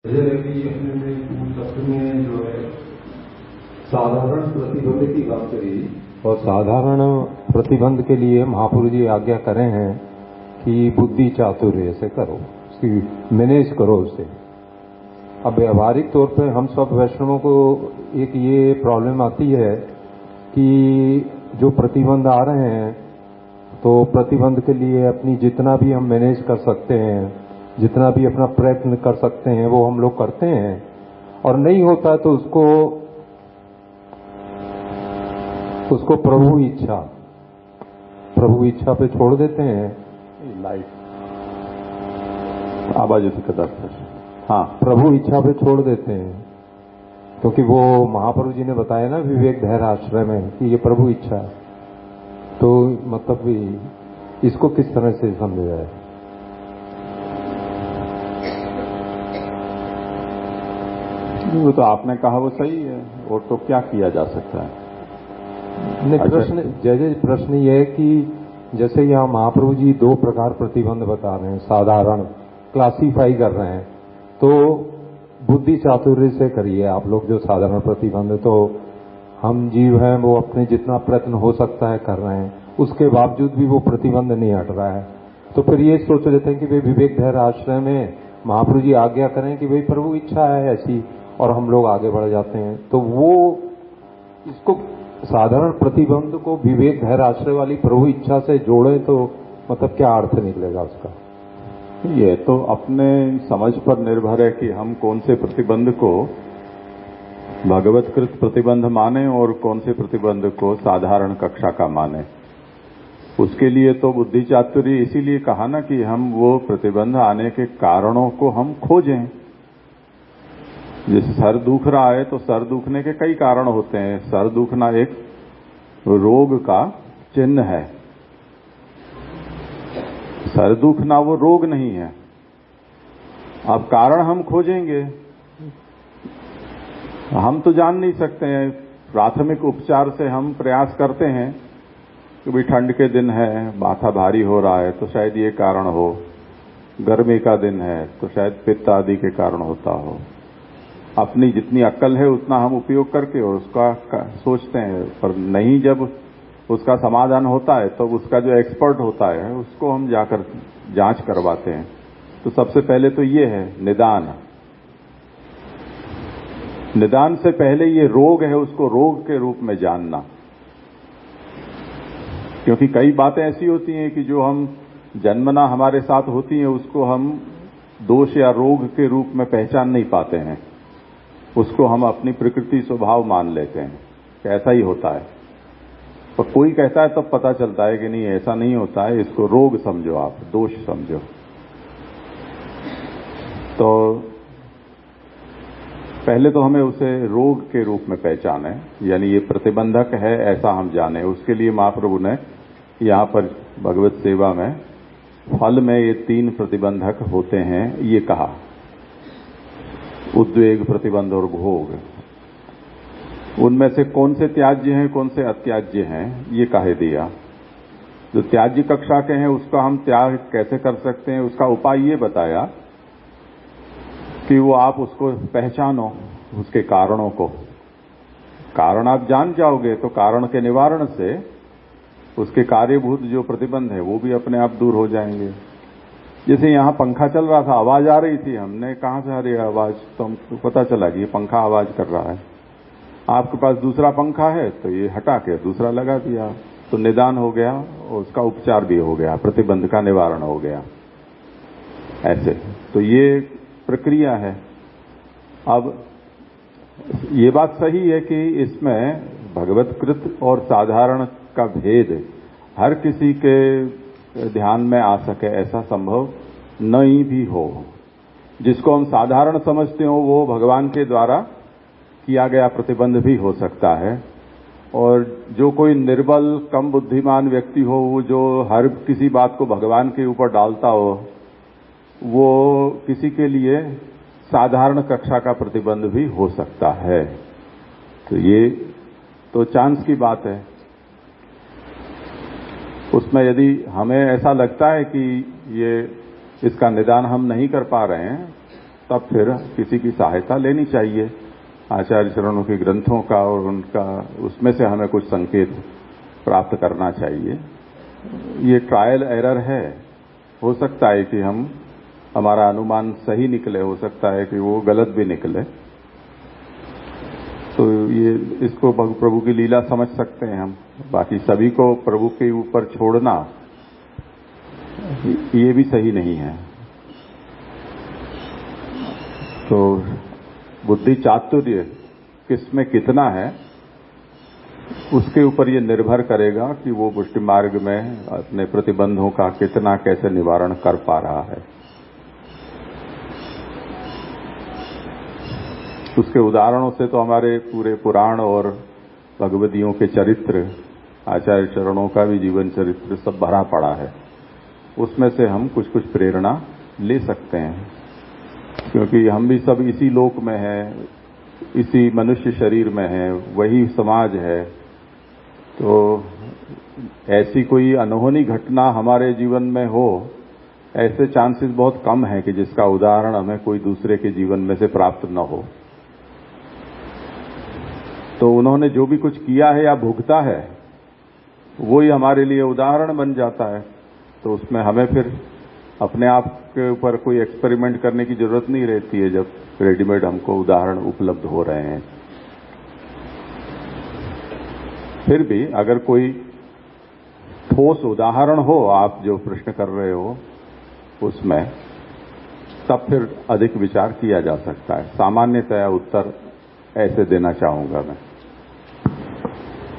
कि अपने तत्व में जो है साधारण प्रतिबंध की बात करी और साधारण प्रतिबंध के लिए महापुरुष जी आज्ञा करे हैं कि बुद्धि चातुर्य से करो, उसकी मैनेज करो उसे। अब व्यवहारिक तौर पे हम सब वैष्णवों को एक ये प्रॉब्लम आती है कि जो प्रतिबंध आ रहे हैं तो प्रतिबंध के लिए अपनी जितना भी हम मैनेज कर सकते हैं, जितना भी अपना प्रयत्न कर सकते हैं वो हम लोग करते हैं, और नहीं होता तो उसको प्रभु इच्छा पे छोड़ देते हैं। लाइट आवाज हाँ, प्रभु इच्छा पे छोड़ देते हैं, क्योंकि वो महाप्रभु जी ने बताया ना विवेक धैर्य आश्रय में कि ये प्रभु इच्छा है। तो मतलब इसको किस तरह से समझा जाए? वो तो आपने कहा वो सही है, और तो क्या किया जा सकता है? नहीं, प्रश्न ये है कि जैसे यहाँ महाप्रभु जी दो प्रकार प्रतिबंध बता रहे हैं, साधारण क्लासीफाई कर रहे हैं, तो बुद्धि चातुर्य से करिए आप लोग जो साधारण प्रतिबंध। तो हम जीव हैं, वो अपने जितना प्रयत्न हो सकता है कर रहे हैं, उसके बावजूद भी वो प्रतिबंध नहीं हट रहा है। तो फिर ये सोच लेते हैं कि भाई विवेक धैर्य आश्रय में महाप्रभु जी आज्ञा करें कि भाई प्रभु इच्छा है ऐसी, और हम लोग आगे बढ़ जाते हैं। तो वो इसको साधारण प्रतिबंध को विवेक धैर्य आश्रय वाली प्रभु इच्छा से जोड़े तो मतलब क्या अर्थ निकलेगा उसका? ये तो अपने समझ पर निर्भर है कि हम कौन से प्रतिबंध को भगवतकृत प्रतिबंध माने और कौन से प्रतिबंध को साधारण कक्षा का माने। उसके लिए तो बुद्धि चातुर्य इसीलिए कहा ना कि हम वो प्रतिबंध आने के कारणों को हम खोजें। जैसे सर दुख रहा है तो सर दुखने के कई कारण होते हैं। सर दुखना एक रोग का चिन्ह है। सर दुखना वो रोग नहीं है। अब कारण हम खोजेंगे, हम तो जान नहीं सकते हैं। प्राथमिक उपचार से हम प्रयास करते हैं कि भाई ठंड के दिन है, माथा भारी हो रहा है तो शायद ये कारण हो, गर्मी का दिन है तो शायद पित्त आदि के कारण होता हो। अपनी जितनी अक्ल है उतना हम उपयोग करके और उसका सोचते हैं, पर नहीं, जब उसका समाधान होता है तो उसका जो एक्सपर्ट होता है उसको हम जाकर जांच करवाते हैं। तो सबसे पहले तो ये है निदान। निदान से पहले ये रोग है उसको रोग के रूप में जानना, क्योंकि कई बातें ऐसी होती हैं कि जो हम जन्मना हमारे साथ होती हैं उसको हम दोष या रोग के रूप में पहचान नहीं पाते हैं। उसको हम अपनी प्रकृति स्वभाव मान लेते हैं कि ऐसा ही होता है। तो कोई कहता है तब पता चलता है कि नहीं ऐसा नहीं होता है, इसको रोग समझो, आप दोष समझो। तो पहले तो हमें उसे रोग के रूप में पहचाने, यानी ये प्रतिबंधक है ऐसा हम जाने। उसके लिए महाप्रभु ने यहाँ पर भगवत सेवा में फल में ये 3 प्रतिबंधक होते हैं ये कहा, उद्वेग, प्रतिबंध और भोग। उनमें से कौन से त्याज्य हैं कौन से अत्याज्य हैं ये कहे दिया। जो त्याज्य कक्षा के हैं उसका हम त्याग कैसे कर सकते हैं, उसका उपाय ये बताया कि वो आप उसको पहचानो, उसके कारणों को। कारण आप जान जाओगे तो कारण के निवारण से उसके कार्यभूत जो प्रतिबंध है वो भी अपने आप दूर हो जाएंगे। जैसे यहाँ पंखा चल रहा था, आवाज आ रही थी, हमने कहाँ से आ रही है आवाज, तो हमको पता चला कि ये पंखा आवाज कर रहा है। आपके पास दूसरा पंखा है तो ये हटा के दूसरा लगा दिया, तो निदान हो गया और उसका उपचार भी हो गया, प्रतिबंध का निवारण हो गया। ऐसे तो ये प्रक्रिया है। अब ये बात सही है कि इसमें भगवतकृत और साधारण का भेद हर किसी के ध्यान में आ सके ऐसा संभव नहीं भी हो। जिसको हम साधारण समझते हो वो भगवान के द्वारा किया गया प्रतिबंध भी हो सकता है, और जो कोई निर्बल कम बुद्धिमान व्यक्ति हो, वो जो हर किसी बात को भगवान के ऊपर डालता हो, वो किसी के लिए साधारण कक्षा का प्रतिबंध भी हो सकता है। तो ये तो चांस की बात है। उसमें यदि हमें ऐसा लगता है कि ये इसका निदान हम नहीं कर पा रहे हैं तब फिर किसी की सहायता लेनी चाहिए, आचार्य चरणों के ग्रंथों का और उनका, उसमें से हमें कुछ संकेत प्राप्त करना चाहिए। ये ट्रायल एरर है, हो सकता है कि हमारा अनुमान सही निकले, हो सकता है कि वो गलत भी निकले। तो ये इसको प्रभु की लीला समझ सकते हैं हम। बाकी सभी को प्रभु के ऊपर छोड़ना ये भी सही नहीं है। तो बुद्धि चातुर्य किसमें कितना है, उसके ऊपर ये निर्भर करेगा कि वो पुष्टि मार्ग में अपने प्रतिबंधों का कितना कैसे निवारण कर पा रहा है। उसके उदाहरणों से तो हमारे पूरे पुराण और भगवदियों के चरित्र, आचार्य चरणों का भी जीवन चरित्र सब भरा पड़ा है। उसमें से हम कुछ कुछ प्रेरणा ले सकते हैं, क्योंकि हम भी सब इसी लोक में हैं, इसी मनुष्य शरीर में हैं, वही समाज है। तो ऐसी कोई अनहोनी घटना हमारे जीवन में हो, ऐसे चांसेस बहुत कम है कि जिसका उदाहरण हमें कोई दूसरे के जीवन में से प्राप्त न हो। तो उन्होंने जो भी कुछ किया है या भुगता है, वही हमारे लिए उदाहरण बन जाता है। तो उसमें हमें फिर अपने आप के ऊपर कोई एक्सपेरिमेंट करने की जरूरत नहीं रहती है, जब रेडीमेड हमको उदाहरण उपलब्ध हो रहे हैं। फिर भी अगर कोई ठोस उदाहरण हो, आप जो प्रश्न कर रहे हो उसमें, तब फिर अधिक विचार किया जा सकता है। सामान्यतया उत्तर ऐसे देना चाहूंगा मैं।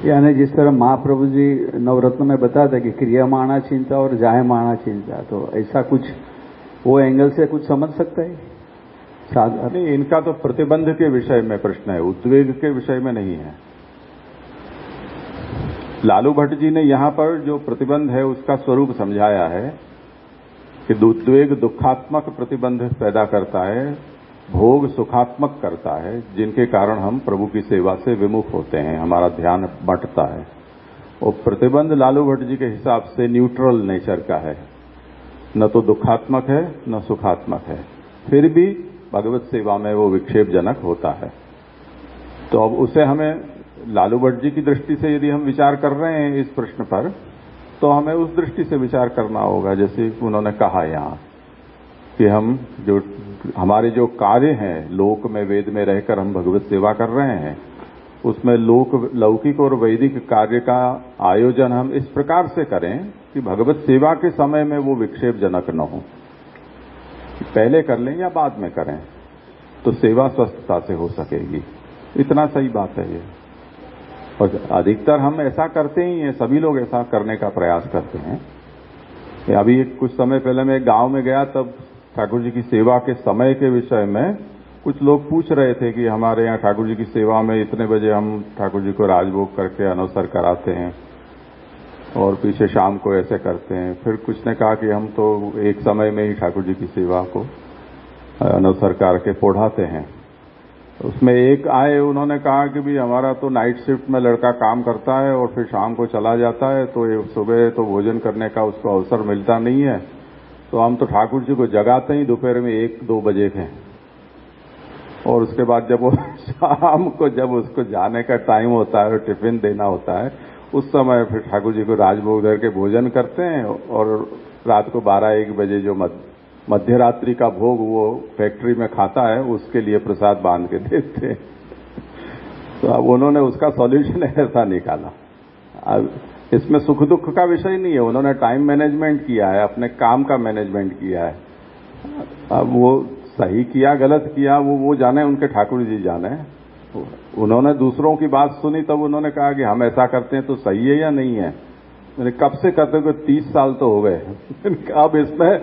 यानी जिस तरह महाप्रभु जी नवरत्न में बताते कि क्रियमाणा चिंता और जायमाणा चिंता, तो ऐसा कुछ वो एंगल से कुछ समझ सकता है? नहीं, इनका तो प्रतिबंध के विषय में प्रश्न है, उद्वेग के विषय में नहीं है। लालू भट्ट जी ने यहां पर जो प्रतिबंध है उसका स्वरूप समझाया है कि उद्वेग दुखात्मक प्रतिबंध पैदा करता है, भोग सुखात्मक करता है, जिनके कारण हम प्रभु की सेवा से विमुख होते हैं, हमारा ध्यान बंटता है। और प्रतिबंध लालू भट्ट जी के हिसाब से न्यूट्रल नेचर का है, न तो दुखात्मक है न सुखात्मक है, फिर भी भगवत सेवा में वो विक्षेपजनक होता है। तो अब उसे हमें लालू भट्ट जी की दृष्टि से यदि हम विचार कर रहे हैं इस प्रश्न पर, तो हमें उस दृष्टि से विचार करना होगा, जैसे उन्होंने कहा यहां कि हम जो हमारे जो कार्य हैं, लोक में वेद में रहकर हम भगवत सेवा कर रहे हैं, उसमें लौकिक और वैदिक कार्य का आयोजन हम इस प्रकार से करें कि भगवत सेवा के समय में वो विक्षेपजनक न हो। पहले कर लें या बाद में करें, तो सेवा स्वस्थता से हो सकेगी। इतना सही बात है ये। और अधिकतर हम ऐसा करते ही हैं, सभी लोग ऐसा करने का प्रयास करते हैं। अभी कुछ समय पहले मैं गांव में गया, तब ठाकुर जी की सेवा के समय के विषय में कुछ लोग पूछ रहे थे कि हमारे यहाँ ठाकुर जी की सेवा में इतने बजे हम ठाकुर जी को राजभोग करके अनवसर कराते हैं और पीछे शाम को ऐसे करते हैं। फिर कुछ ने कहा कि हम तो एक समय में ही ठाकुर जी की सेवा को अनवसर करके पढ़ाते हैं। उसमें एक आए, उन्होंने कहा कि भी हमारा तो नाइट शिफ्ट में लड़का काम करता है और फिर शाम को चला जाता है, तो सुबह तो भोजन करने का उसको अवसर मिलता नहीं है, तो हम तो ठाकुर जी को जगाते ही दोपहर में 1-2 बजे थे, और उसके बाद जब वो शाम को जब उसको जाने का टाइम होता है और टिफिन देना होता है, उस समय फिर ठाकुर जी को राजभोग धर के भोजन करते हैं, और रात को 12-1 बजे जो मध्य रात्रि का भोग वो फैक्ट्री में खाता है, उसके लिए प्रसाद बांध के देते हैं। तो अब उन्होंने उसका सॉल्यूशन ऐसा निकाला। अब इसमें सुख दुख का विषय नहीं है, उन्होंने टाइम मैनेजमेंट किया है, अपने काम का मैनेजमेंट किया है। अब वो सही किया गलत किया वो जाने, उनके ठाकुर जी जाने। उन्होंने दूसरों की बात सुनी, तब उन्होंने कहा कि हम ऐसा करते हैं तो सही है या नहीं है। मैंने कब से करते हो? 30 साल तो हो गए। अब इसमें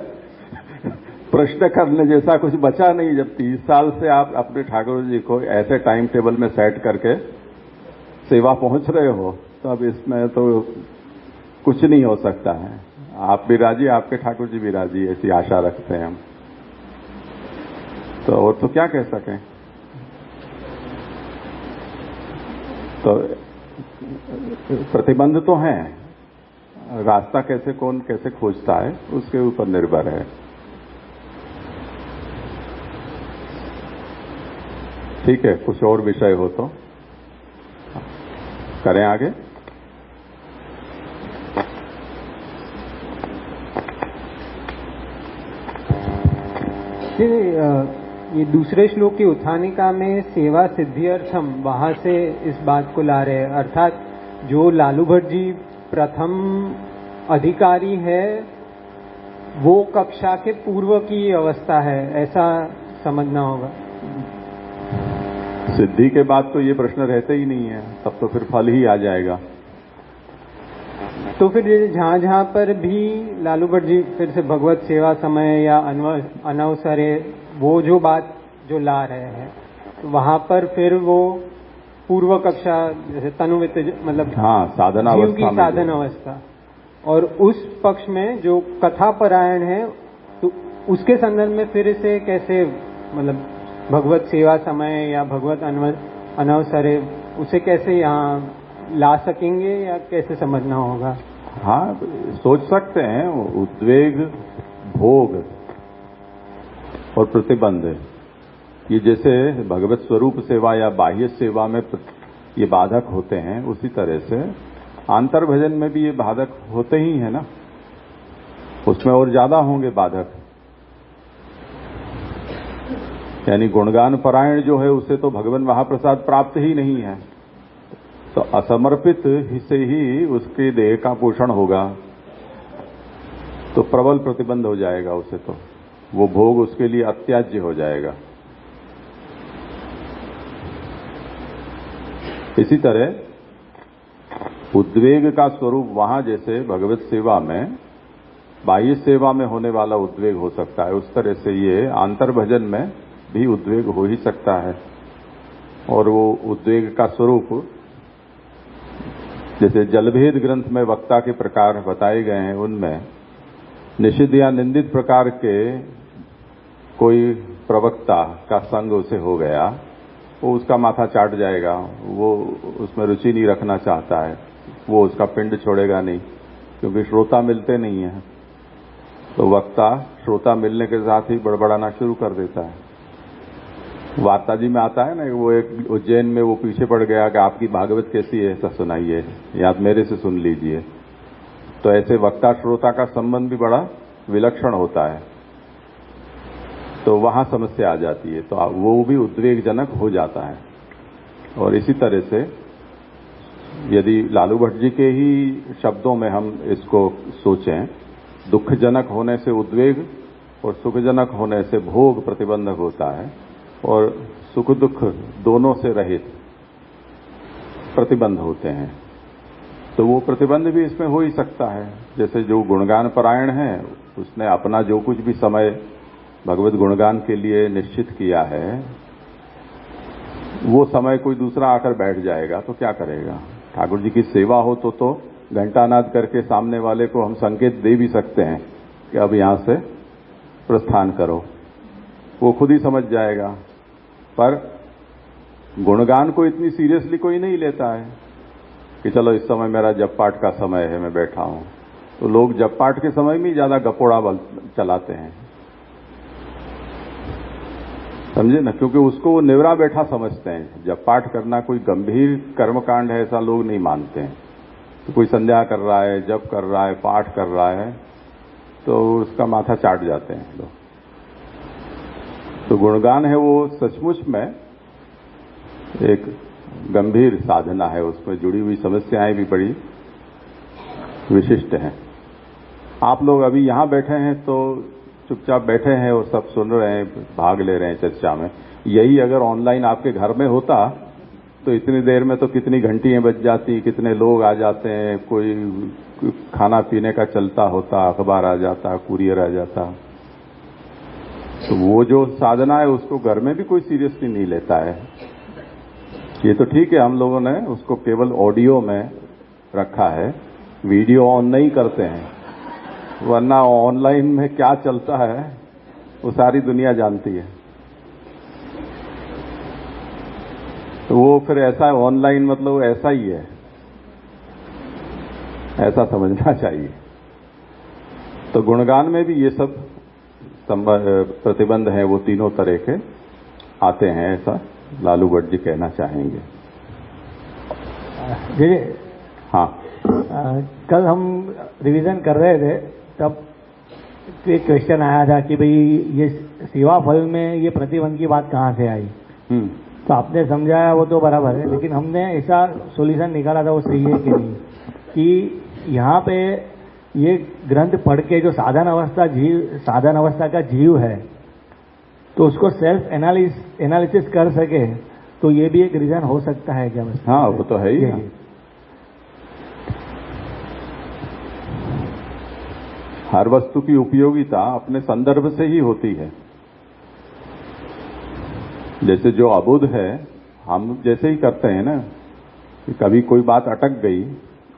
प्रश्न करने जैसा कुछ बचा नहीं। जब 30 साल से आप अपने ठाकुर जी को ऐसे टाइम टेबल में सेट करके सेवा पहुंच रहे हो, तो अब इसमें तो कुछ नहीं हो सकता है। आप भी राजी, आपके ठाकुर जी भी राजी, ऐसी आशा रखते हैं हम। तो और तो क्या कह सकें। तो प्रतिबंध तो हैं, रास्ता कौन कैसे खोजता है उसके ऊपर निर्भर है। ठीक है, कुछ और विषय हो तो करें आगे। ये दूसरे श्लोक की उत्थानिका में सेवा सिद्ध्यर्थम वहां से इस बात को ला रहे हैं, अर्थात जो लालू भट्ट जी प्रथम अधिकारी है वो कक्षा के पूर्व की अवस्था है, ऐसा समझना होगा। सिद्धि के बाद तो ये प्रश्न रहते ही नहीं है, तब तो फिर फल ही आ जाएगा। तो फिर जहां जहां पर भी लालू भट्ट जी फिर से भगवत सेवा समय या अनवसरे वो जो बात जो ला रहे हैं, तो वहां पर फिर वो पूर्व कक्षा जैसे तनुवित मतलब हाँ, साधना जीव अवस्था की साधन अवस्था, और उस पक्ष में जो कथा परायण है तो उसके संदर्भ में फिर इसे कैसे मतलब भगवत सेवा समय या भगवत अनवसरे उसे कैसे यहाँ ला सकेंगे या कैसे समझना होगा? हाँ, सोच सकते हैं उद्वेग, भोग और प्रतिबंध, ये जैसे भगवत स्वरूप सेवा या बाह्य सेवा में ये बाधक होते हैं, उसी तरह से आंतर भजन में भी ये बाधक होते ही है ना, उसमें और ज्यादा होंगे बाधक। यानी गुणगान परायण जो है उसे तो भगवान महाप्रसाद प्राप्त ही नहीं है, तो असमर्पित से ही उसके देह का पोषण होगा, तो प्रबल प्रतिबंध हो जाएगा उसे, तो वो भोग उसके लिए अत्याज्य हो जाएगा। इसी तरह उद्वेग का स्वरूप वहां जैसे भगवत सेवा में बाह्य सेवा में होने वाला उद्वेग हो सकता है, उस तरह से ये आंतर भजन में भी उद्वेग हो ही सकता है। और वो उद्वेग का स्वरूप जैसे जलभेद ग्रंथ में वक्ता के प्रकार बताए गए हैं, उनमें निषिद्ध या निंदित प्रकार के कोई प्रवक्ता का संग उसे हो गया, वो उसका माथा चाट जाएगा, वो उसमें रुचि नहीं रखना चाहता है, वो उसका पिंड छोड़ेगा नहीं, क्योंकि श्रोता मिलते नहीं है। तो वक्ता श्रोता मिलने के साथ ही बड़बड़ाना शुरू कर देता है। वार्ता जी में आता है ना, वो एक उज्जैन में वो पीछे पड़ गया कि आपकी भागवत कैसी है, ऐसा सुनाइए या आप मेरे से सुन लीजिए। तो ऐसे वक्ता श्रोता का संबंध भी बड़ा विलक्षण होता है, तो वहां समस्या आ जाती है, तो वो भी उद्वेगजनक हो जाता है। और इसी तरह से यदि लालू भट्ट जी के ही शब्दों में हम इसको सोचें, दुखजनक होने से उद्वेग और सुखजनक होने से भोग प्रतिबंधक होता है, और सुख दुख दोनों से रहित प्रतिबंध होते हैं। तो वो प्रतिबंध भी इसमें हो ही सकता है। जैसे जो गुणगान परायण है उसने अपना जो कुछ भी समय भगवत गुणगान के लिए निश्चित किया है, वो समय कोई दूसरा आकर बैठ जाएगा तो क्या करेगा? ठाकुर जी की सेवा हो तो घंटानाद करके सामने वाले को हम संकेत दे भी सकते हैं कि अब यहां से प्रस्थान करो, वो खुद ही समझ जाएगा। पर गुणगान को इतनी सीरियसली कोई नहीं लेता है कि चलो इस समय मेरा जप पाठ का समय है, मैं बैठा हूं। तो लोग जप पाठ के समय में ज्यादा गपोड़ा चलाते हैं, समझे ना, क्योंकि उसको वो निवरा बैठा समझते हैं। जप पाठ करना कोई गंभीर कर्मकांड है ऐसा लोग नहीं मानते हैं। तो कोई संध्या कर रहा है, जप कर रहा है, पाठ कर रहा है, तो उसका माथा चाट जाते हैं लोग। तो गुणगान है वो सचमुच में एक गंभीर साधना है, उसमें जुड़ी हुई समस्याएं भी बड़ी विशिष्ट हैं। आप लोग अभी यहां बैठे हैं तो चुपचाप बैठे हैं और सब सुन रहे हैं, भाग ले रहे हैं चर्चा में। यही अगर ऑनलाइन आपके घर में होता तो इतनी देर में तो कितनी घंटियां बज जाती, कितने लोग आ जाते हैं, कोई खाना पीने का चलता होता, अखबार आ जाता, कुरियर आ जाता। तो वो जो साधना है उसको घर में भी कोई सीरियसली नहीं लेता है। ये तो ठीक है, हम लोगों ने उसको केवल ऑडियो में रखा है, वीडियो ऑन नहीं करते हैं, वरना ऑनलाइन में क्या चलता है वो सारी दुनिया जानती है। तो वो फिर ऐसा है, ऑनलाइन मतलब ऐसा ही है, ऐसा समझना चाहिए। तो गुणगान में भी ये सब प्रतिबंध हैं, वो तीनों तरह के आते हैं, ऐसा लालू भट्ट जी कहना चाहेंगे। जी हाँ, कल हम रिवीजन कर रहे थे तब एक क्वेश्चन आया था कि भाई ये सेवा फल में ये प्रतिबंध की बात कहाँ से आई। तो आपने समझाया वो तो बराबर है, लेकिन हमने ऐसा सॉल्यूशन निकाला था वो सही है कि नहीं, कि यहाँ पे ये ग्रंथ पढ़ के जो साधन अवस्था का जीव है तो उसको सेल्फ एनालिसिस कर सके, तो ये भी एक रीजन हो सकता है क्या? हाँ, वो तो है ही ना। हर वस्तु की उपयोगिता अपने संदर्भ से ही होती है। जैसे जो अबुध है, हम जैसे ही करते हैं ना कि कभी कोई बात अटक गई,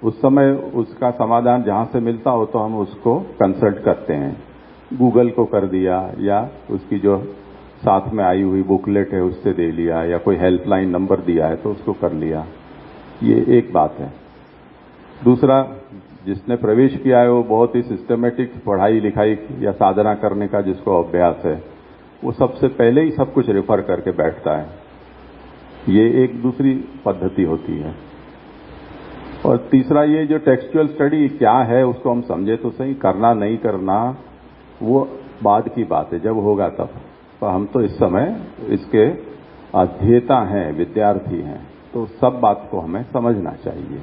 उस समय उसका समाधान जहां से मिलता हो तो हम उसको कंसल्ट करते हैं। गूगल को कर दिया या उसकी जो साथ में आई हुई बुकलेट है उससे दे लिया, या कोई हेल्पलाइन नंबर दिया है तो उसको कर लिया। ये एक बात है। दूसरा, जिसने प्रवेश किया है वो बहुत ही सिस्टमेटिक पढ़ाई लिखाई या साधना करने का जिसको अभ्यास है, वो सबसे पहले ही सब कुछ रेफर करके बैठता है। ये एक दूसरी पद्धति होती है। और तीसरा, ये जो टेक्सचुअल स्टडी क्या है उसको हम समझे तो सही, करना नहीं करना वो बाद की बात है, जब होगा तब। तो हम तो इस समय इसके अध्येता हैं, विद्यार्थी हैं, तो सब बात को हमें समझना चाहिए।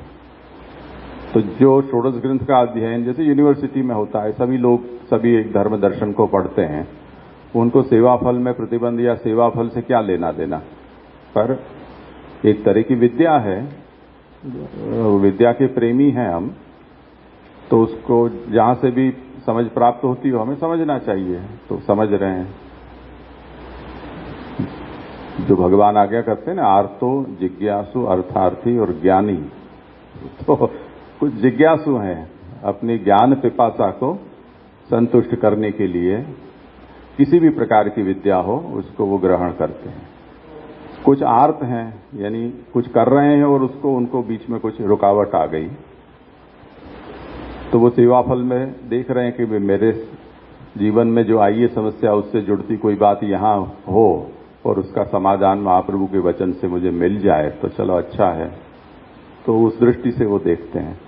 तो जो षोडश ग्रंथ का अध्ययन जैसे यूनिवर्सिटी में होता है, सभी लोग सभी एक धर्म दर्शन को पढ़ते हैं, उनको सेवाफल में प्रतिबंध या सेवाफल से क्या लेना देना। पर एक तरह की विद्या है, विद्या के प्रेमी हैं हम, तो उसको जहां से भी समझ प्राप्त होती हो हमें समझना चाहिए। तो समझ रहे हैं, जो भगवान आज्ञा करते हैं ना, आर्तो जिज्ञासु अर्थार्थी और ज्ञानी, तो कुछ जिज्ञासु हैं, अपनी ज्ञान पिपासा को संतुष्ट करने के लिए किसी भी प्रकार की विद्या हो उसको वो ग्रहण करते हैं। कुछ आर्त हैं, यानी कुछ कर रहे हैं और उसको उनको बीच में कुछ रुकावट आ गई, तो वो सेवाफल में देख रहे हैं कि मेरे जीवन में जो आई है समस्या, उससे जुड़ती कोई बात यहां हो और उसका समाधान महाप्रभु के वचन से मुझे मिल जाए तो चलो अच्छा है। तो उस दृष्टि से वो देखते हैं।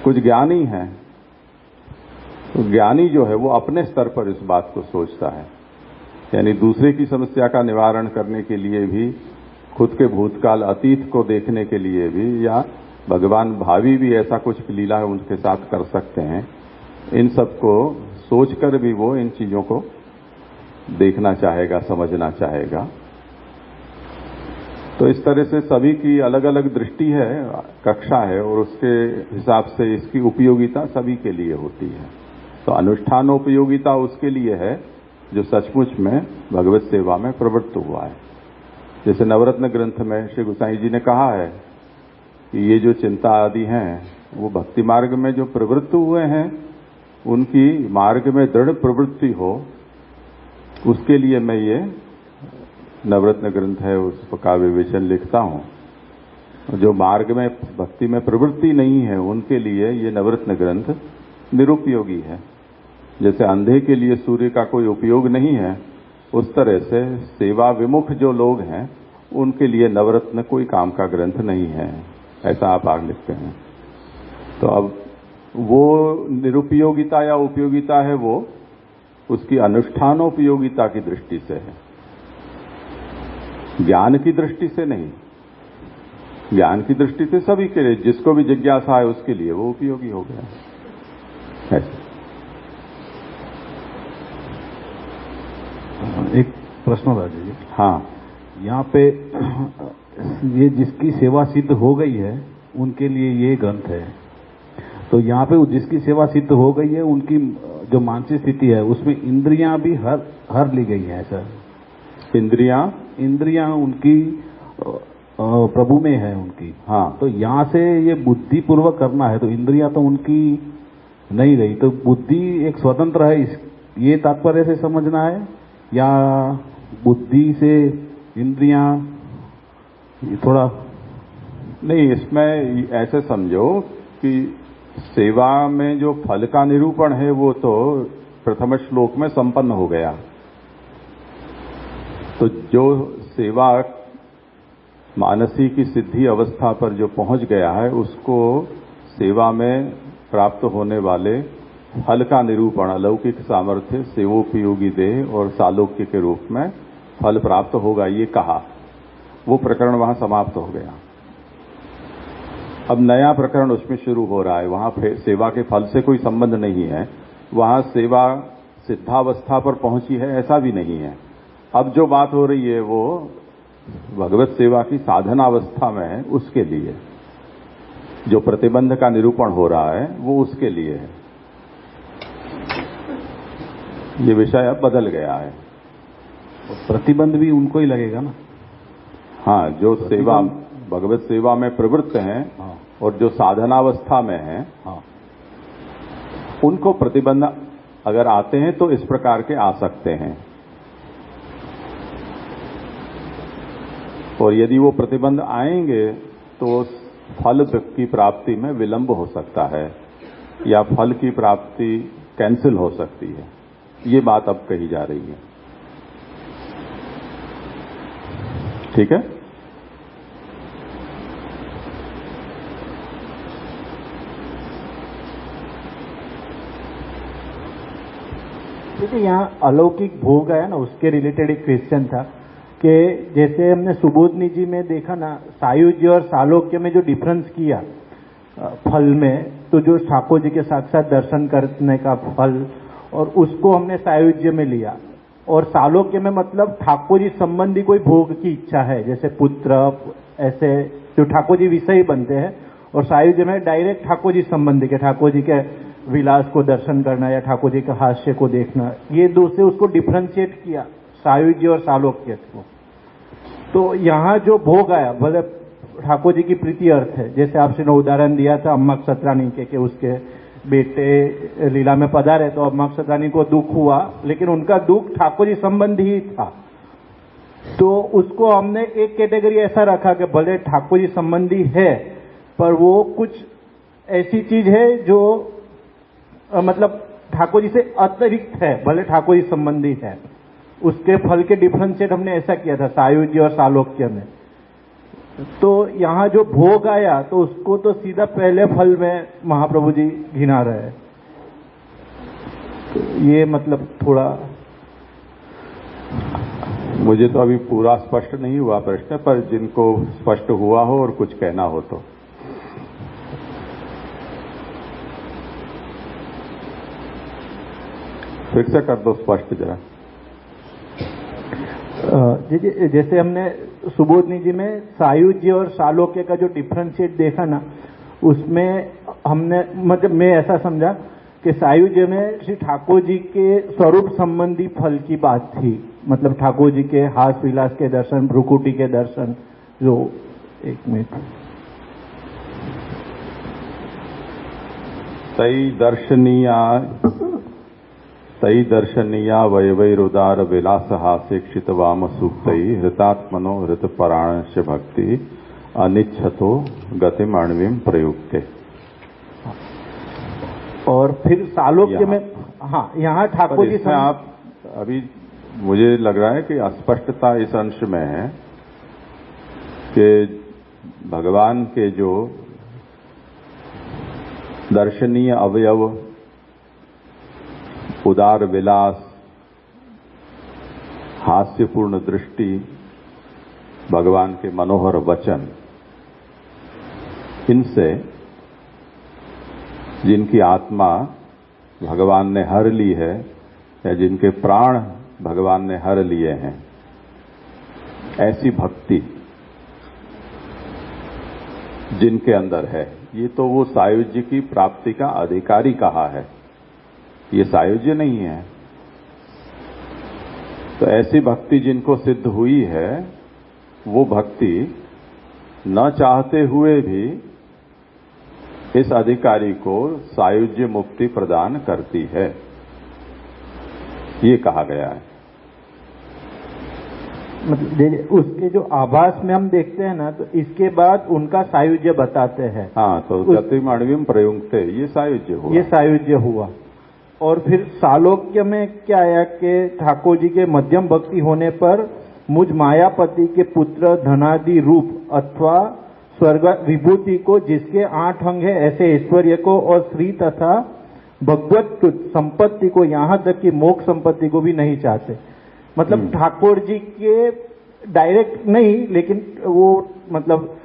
कुछ ज्ञानी हैं, तो ज्ञानी जो है वो अपने स्तर पर इस बात को सोचता है, यानी दूसरे की समस्या का निवारण करने के लिए भी, खुद के भूतकाल अतीत को देखने के लिए भी, या भगवान भावी भी ऐसा कुछ लीला है उनके साथ कर सकते हैं, इन सब को सोचकर भी वो इन चीजों को देखना चाहेगा, समझना चाहेगा। तो इस तरह से सभी की अलग अलग दृष्टि है, कक्षा है, और उसके हिसाब से इसकी उपयोगिता सभी के लिए होती है। तो अनुष्ठानोपयोगिता उसके लिए है जो सचमुच में भगवत सेवा में प्रवृत्त हुआ है। जैसे नवरत्न ग्रंथ में श्री गोसाई जी ने कहा है कि ये जो चिंता आदि हैं वो भक्ति मार्ग में जो प्रवृत्त हुए हैं, उनकी मार्ग में दृढ़ प्रवृत्ति हो, उसके लिए मैं ये नवरत्न ग्रंथ है उसका विवेचन लिखता हूं। जो मार्ग में भक्ति में प्रवृत्ति नहीं है उनके लिए ये नवरत्न ग्रंथ निरुपयोगी है। जैसे अंधे के लिए सूर्य का कोई उपयोग नहीं है, उस तरह से सेवा विमुख जो लोग हैं उनके लिए नवरत्न कोई काम का ग्रंथ नहीं है, ऐसा आप आगे लिखते हैं। तो अब वो निरुपयोगिता या उपयोगिता है वो उसकी अनुष्ठानोपयोगिता की दृष्टि से है, ज्ञान की दृष्टि से नहीं। ज्ञान की दृष्टि से सभी के लिए, जिसको भी जिज्ञासा है उसके लिए वो उपयोगी हो गया। ऐसे एक प्रश्न राजा जी। हाँ, यहाँ पे ये जिसकी सेवा सिद्ध हो गई है उनके लिए ये ग्रंथ है, तो यहाँ पे जिसकी सेवा सिद्ध हो गई है उनकी जो मानसिक स्थिति है उसमें इंद्रियां भी हर ली गई हैं सर। इंद्रियां उनकी प्रभु में है उनकी। हाँ, तो यहाँ से ये बुद्धि पूर्वक करना है, तो इंद्रियां तो उनकी नहीं रही, तो बुद्धि एक स्वतंत्र है, ये तात्पर्य से समझना है, या बुद्धि से इंद्रियां थोड़ा नहीं, इसमें ऐसे समझो कि सेवा में जो फल का निरूपण है वो तो प्रथम श्लोक में संपन्न हो गया। तो जो सेवा मानसी की सिद्धि अवस्था पर जो पहुंच गया है, उसको सेवा में प्राप्त होने वाले फल का निरूपण अलौकिक सामर्थ्य, सेवोपयोगी देह और सालोक्य के रूप में फल प्राप्त होगा, ये कहा। वो प्रकरण वहां समाप्त हो गया। अब नया प्रकरण उसमें शुरू हो रहा है। वहां सेवा के फल से कोई संबंध नहीं है। वहां सेवा सिद्धावस्था पर पहुंची है, ऐसा भी नहीं है। अब जो बात हो रही है वो भगवत सेवा की साधनावस्था में है, उसके लिए जो प्रतिबंध का निरूपण हो रहा है वो उसके लिए है। ये विषय अब बदल गया है। प्रतिबंध भी उनको ही लगेगा ना। हाँ, जो सेवा भगवत सेवा में प्रवृत्त हैं, हाँ, और जो साधनावस्था में हैं, हाँ, उनको प्रतिबंध अगर आते हैं तो इस प्रकार के आ सकते हैं। और यदि वो प्रतिबंध आएंगे तो फल की प्राप्ति में विलंब हो सकता है या फल की प्राप्ति कैंसिल हो सकती है। ये बात अब कही जा रही है। ठीक है। देखिए, यहाँ अलौकिक भोग है ना, उसके रिलेटेड एक क्वेश्चन था कि जैसे हमने सुबोधनी जी में देखा ना, सायुज्य और सालोक्य में जो डिफरेंस किया फल में, तो जो ठाकुर जी के साक्षात दर्शन करने का फल, और उसको हमने सायुज्य में लिया, और सालोक्य में मतलब ठाकुर जी संबंधी कोई भोग की इच्छा है, जैसे पुत्र, ऐसे जो ठाकुर जी विषय बनते हैं, और सायुज्य में डायरेक्ट ठाकुर जी संबंधी के, ठाकुर जी के विलास को दर्शन करना या ठाकुर जी के हास्य को देखना, ये दो से उसको डिफ्रेंशिएट किया, सायुज्य और सालोक्य को। तो यहाँ जो भोग आया, भले ठाकुर जी की प्रीति अर्थ है, जैसे आपसे ने उदाहरण दिया था अम्मा सत्रानी के, उसके बेटे लीला में पधारे तो अम्मा सत्रानी को दुख हुआ, लेकिन उनका दुख ठाकुर जी संबंधी ही था। तो उसको हमने एक कैटेगरी ऐसा रखा कि भले ठाकुर जी संबंधी है, पर वो कुछ ऐसी चीज है जो मतलब ठाकुर जी से अतिरिक्त है, भले ठाकुर जी संबंधी है। उसके फल के डिफरेंशिएट हमने ऐसा किया था सायुज्य और सालोक्य में। तो यहाँ जो भोग आया तो उसको तो सीधा पहले फल में महाप्रभु जी गिना रहे हैं। तो ये मतलब थोड़ा मुझे तो अभी पूरा स्पष्ट नहीं हुआ प्रश्न, पर जिनको स्पष्ट हुआ हो और कुछ कहना हो तो फिर से कर दो स्पष्ट जरा। जैसे हमने सुबोधनी जी में सायुज्य और सालोक्य का जो डिफरेंशिएट देखा ना, उसमें हमने मतलब मैं ऐसा समझा कि सायुज्य में श्री ठाकुर जी के स्वरूप संबंधी फल की बात थी, मतलब ठाकुर जी के हास विलास के दर्शन, भ्रुकुटी के दर्शन, जो एक मिनट तई दर्शनीया वयवैरुदार विलास हास्यक्षित वाम सूक्तई हृतात्मनो हृत पराणश भक्ति अनिच्छतो गतिम अण्विम प्रयुक्ते। और फिर सालोक्य में हाँ, यहाँ ठाकुर जी आप अभी मुझे लग रहा है कि अस्पष्टता इस अंश में है कि भगवान के जो दर्शनीय अवयव, उदार विलास, हास्यपूर्ण दृष्टि, भगवान के मनोहर वचन, इनसे जिनकी आत्मा भगवान ने हर ली है या जिनके प्राण भगवान ने हर लिए हैं, ऐसी भक्ति जिनके अंदर है, ये तो वो सायुज्य की प्राप्ति का अधिकारी कहा है, ये सायुज्य नहीं है। तो ऐसी भक्ति जिनको सिद्ध हुई है, वो भक्ति न चाहते हुए भी इस अधिकारी को सायुज्य मुक्ति प्रदान करती है, ये कहा गया है। मतलब उसके जो आभास में हम देखते हैं ना, तो इसके बाद उनका सायुज्य बताते हैं। हाँ, तो गतिम अण्विम प्रयुक्ते, ये सायुज्य हुआ, ये सायुज्य हुआ। और फिर सालोक्य में क्या आया कि ठाकुर जी के मध्यम भक्ति होने पर मुझ मायापति के पुत्र धनादि रूप अथवा स्वर्ग विभूति को, जिसके 8 अंग है, ऐसे ऐश्वर्य को और श्री तथा भगवत संपत्ति को, यहाँ तक कि मोक्ष संपत्ति को भी नहीं चाहते। मतलब ठाकुर जी के डायरेक्ट नहीं, लेकिन वो मतलब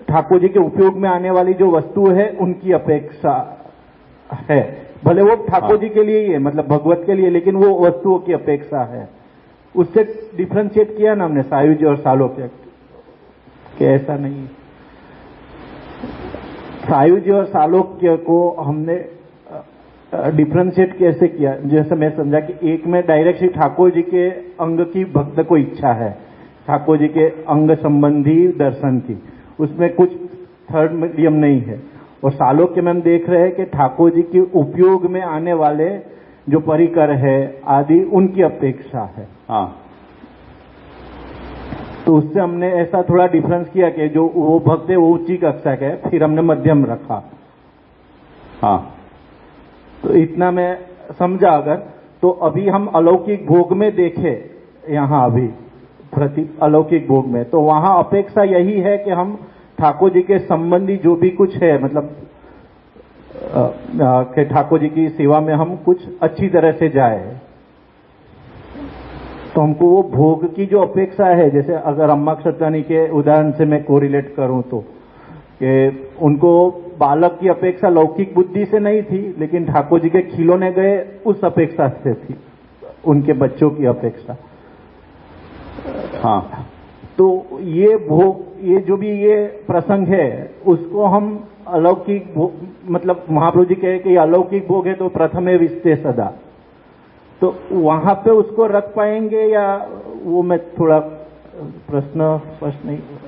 ठाकुर जी के उपयोग में आने वाली जो वस्तु है उनकी अपेक्षा है। भले वो ठाकुर जी के लिए ही है, मतलब भगवत के लिए, लेकिन वो वस्तुओं की अपेक्षा है। उससे डिफ्रेंशिएट किया ना हमने सायुज्य और सालोक्य कि ऐसा नहीं। सायुज्य और सालोक्य को हमने डिफ्रेंशिएट कैसे किया? जैसे मैं समझा कि एक में डायरेक्ट श्री ठाकुर जी के अंग की भक्त को इच्छा है, ठाकुर जी के अंग संबंधी दर्शन की, उसमें कुछ थर्ड मीडियम नहीं है। और सालोक्य में हम देख रहे हैं कि ठाकुर जी के उपयोग में आने वाले जो परिकर है आदि उनकी अपेक्षा है। हाँ, तो उससे हमने ऐसा थोड़ा डिफरेंस किया कि जो वो भक्त है वो ऊंची कक्षा के है, फिर हमने मध्यम रखा। हाँ, तो इतना मैं समझा। अगर तो अभी हम अलौकिक भोग में देखें, यहाँ अभी प्रति अलौकिक भोग में, तो वहां अपेक्षा यही है कि हम ठाकुर जी के संबंधी जो भी कुछ है, मतलब कि ठाकुर जी की सेवा में हम कुछ अच्छी तरह से जाए। तो हमको वो भोग की जो अपेक्षा है, जैसे अगर अम्मा क्षत्रानी के उदाहरण से मैं कोरिलेट करूं तो कि उनको बालक की अपेक्षा लौकिक बुद्धि से नहीं थी, लेकिन ठाकुर जी के खिलौने गए उस अपेक्षा से थी, उनके बच्चों की अपेक्षा। हाँ, तो ये भोग, ये जो भी ये प्रसंग है उसको हम अलौकिक भोग, मतलब महाप्रभु जी कहे कि अलौकिक भोग है तो प्रथमे विस्ते सदा, तो वहां पे उसको रख पाएंगे या वो मैं थोड़ा प्रश्न स्पष्ट नहीं हो रहा।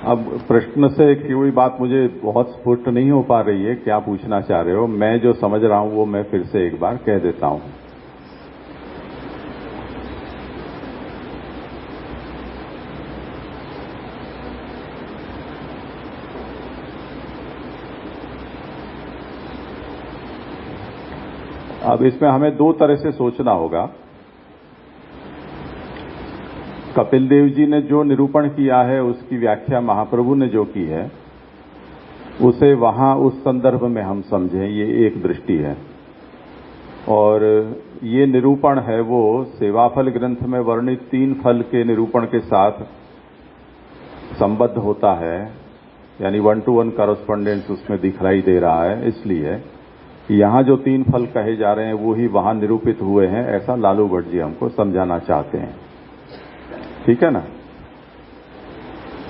अब प्रश्न से की हुई बात मुझे बहुत स्फुट नहीं हो पा रही है, क्या पूछना चाह रहे हो। मैं जो समझ रहा हूं वो मैं फिर से एक बार कह देता हूं। अब इसमें हमें दो तरह से सोचना होगा। कपिल देव जी ने जो निरूपण किया है उसकी व्याख्या महाप्रभु ने जो की है उसे वहां उस संदर्भ में हम समझें, ये एक दृष्टि है। और ये निरूपण है वो सेवाफल ग्रंथ में वर्णित 3 फल के निरूपण के साथ संबद्ध होता है, यानी 1-to-1 कॉरेस्पॉन्डेंस उसमें दिखाई दे रहा है। इसलिए यहां जो 3 फल कहे जा रहे हैं वो ही वहां निरूपित हुए हैं, ऐसा लालू भट्ट जी हमको समझाना चाहते हैं। ठीक है ना।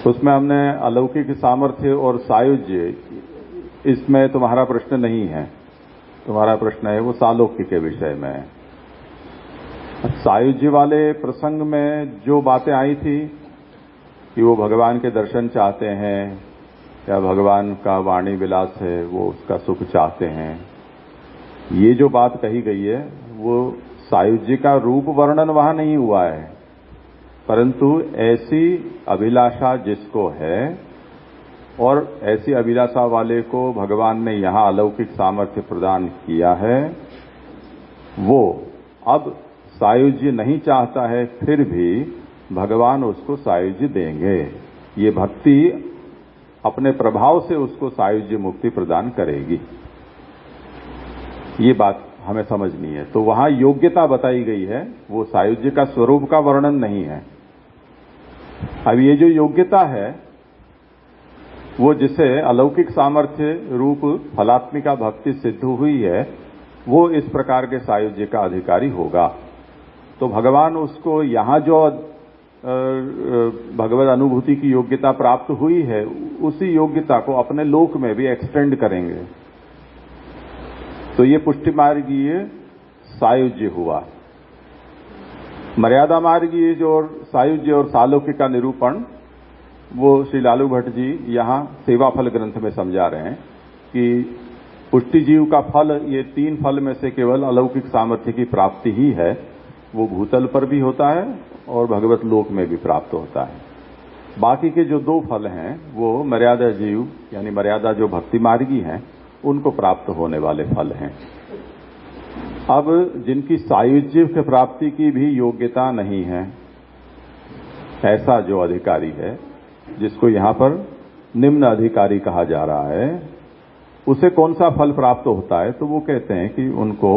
उसमें हमने अलौकिक सामर्थ्य और सायुज्य, इसमें तुम्हारा प्रश्न नहीं है, तुम्हारा प्रश्न है वो सालोक्य के विषय में। सायुज्य वाले प्रसंग में जो बातें आई थी कि वो भगवान के दर्शन चाहते हैं या भगवान का वाणी विलास है वो उसका सुख चाहते हैं, ये जो बात कही गई है वो सायुज्य का रूप वर्णन वहां नहीं हुआ है, परंतु ऐसी अभिलाषा जिसको है और ऐसी अभिलाषा वाले को भगवान ने यहां अलौकिक सामर्थ्य प्रदान किया है, वो अब सायुज्य नहीं चाहता है, फिर भी भगवान उसको सायुज्य देंगे। ये भक्ति अपने प्रभाव से उसको सायुज्य मुक्ति प्रदान करेगी, ये बात हमें समझनी है। तो वहां योग्यता बताई गई है, वो सायुज्य का स्वरूप का वर्णन नहीं है। अब ये जो योग्यता है वो जिसे अलौकिक सामर्थ्य रूप फलात्मिका भक्ति सिद्ध हुई है वो इस प्रकार के सायुज्य का अधिकारी होगा। तो भगवान उसको यहां जो भगवत अनुभूति की योग्यता प्राप्त हुई है उसी योग्यता को अपने लोक में भी एक्सटेंड करेंगे। तो ये पुष्टि मार्गीय सायुज्य हुआ। मर्यादा मार्गीय जो सायुज्य और सालोक्य का निरूपण वो श्री लालू भट्ट जी यहां सेवाफल ग्रंथ में समझा रहे हैं कि पुष्टि जीव का फल, ये 3 फल में से केवल अलौकिक सामर्थ्य की प्राप्ति ही है, वो भूतल पर भी होता है और भगवत लोक में भी प्राप्त होता है। बाकी के जो 2 फल हैं वो मर्यादा जीव यानी मर्यादा जो भक्ति मार्गी हैं उनको प्राप्त होने वाले फल हैं। अब जिनकी सायुज्य की प्राप्ति की भी योग्यता नहीं है, ऐसा जो अधिकारी है, जिसको यहां पर निम्न अधिकारी कहा जा रहा है, उसे कौन सा फल प्राप्त होता है? तो वो कहते हैं कि उनको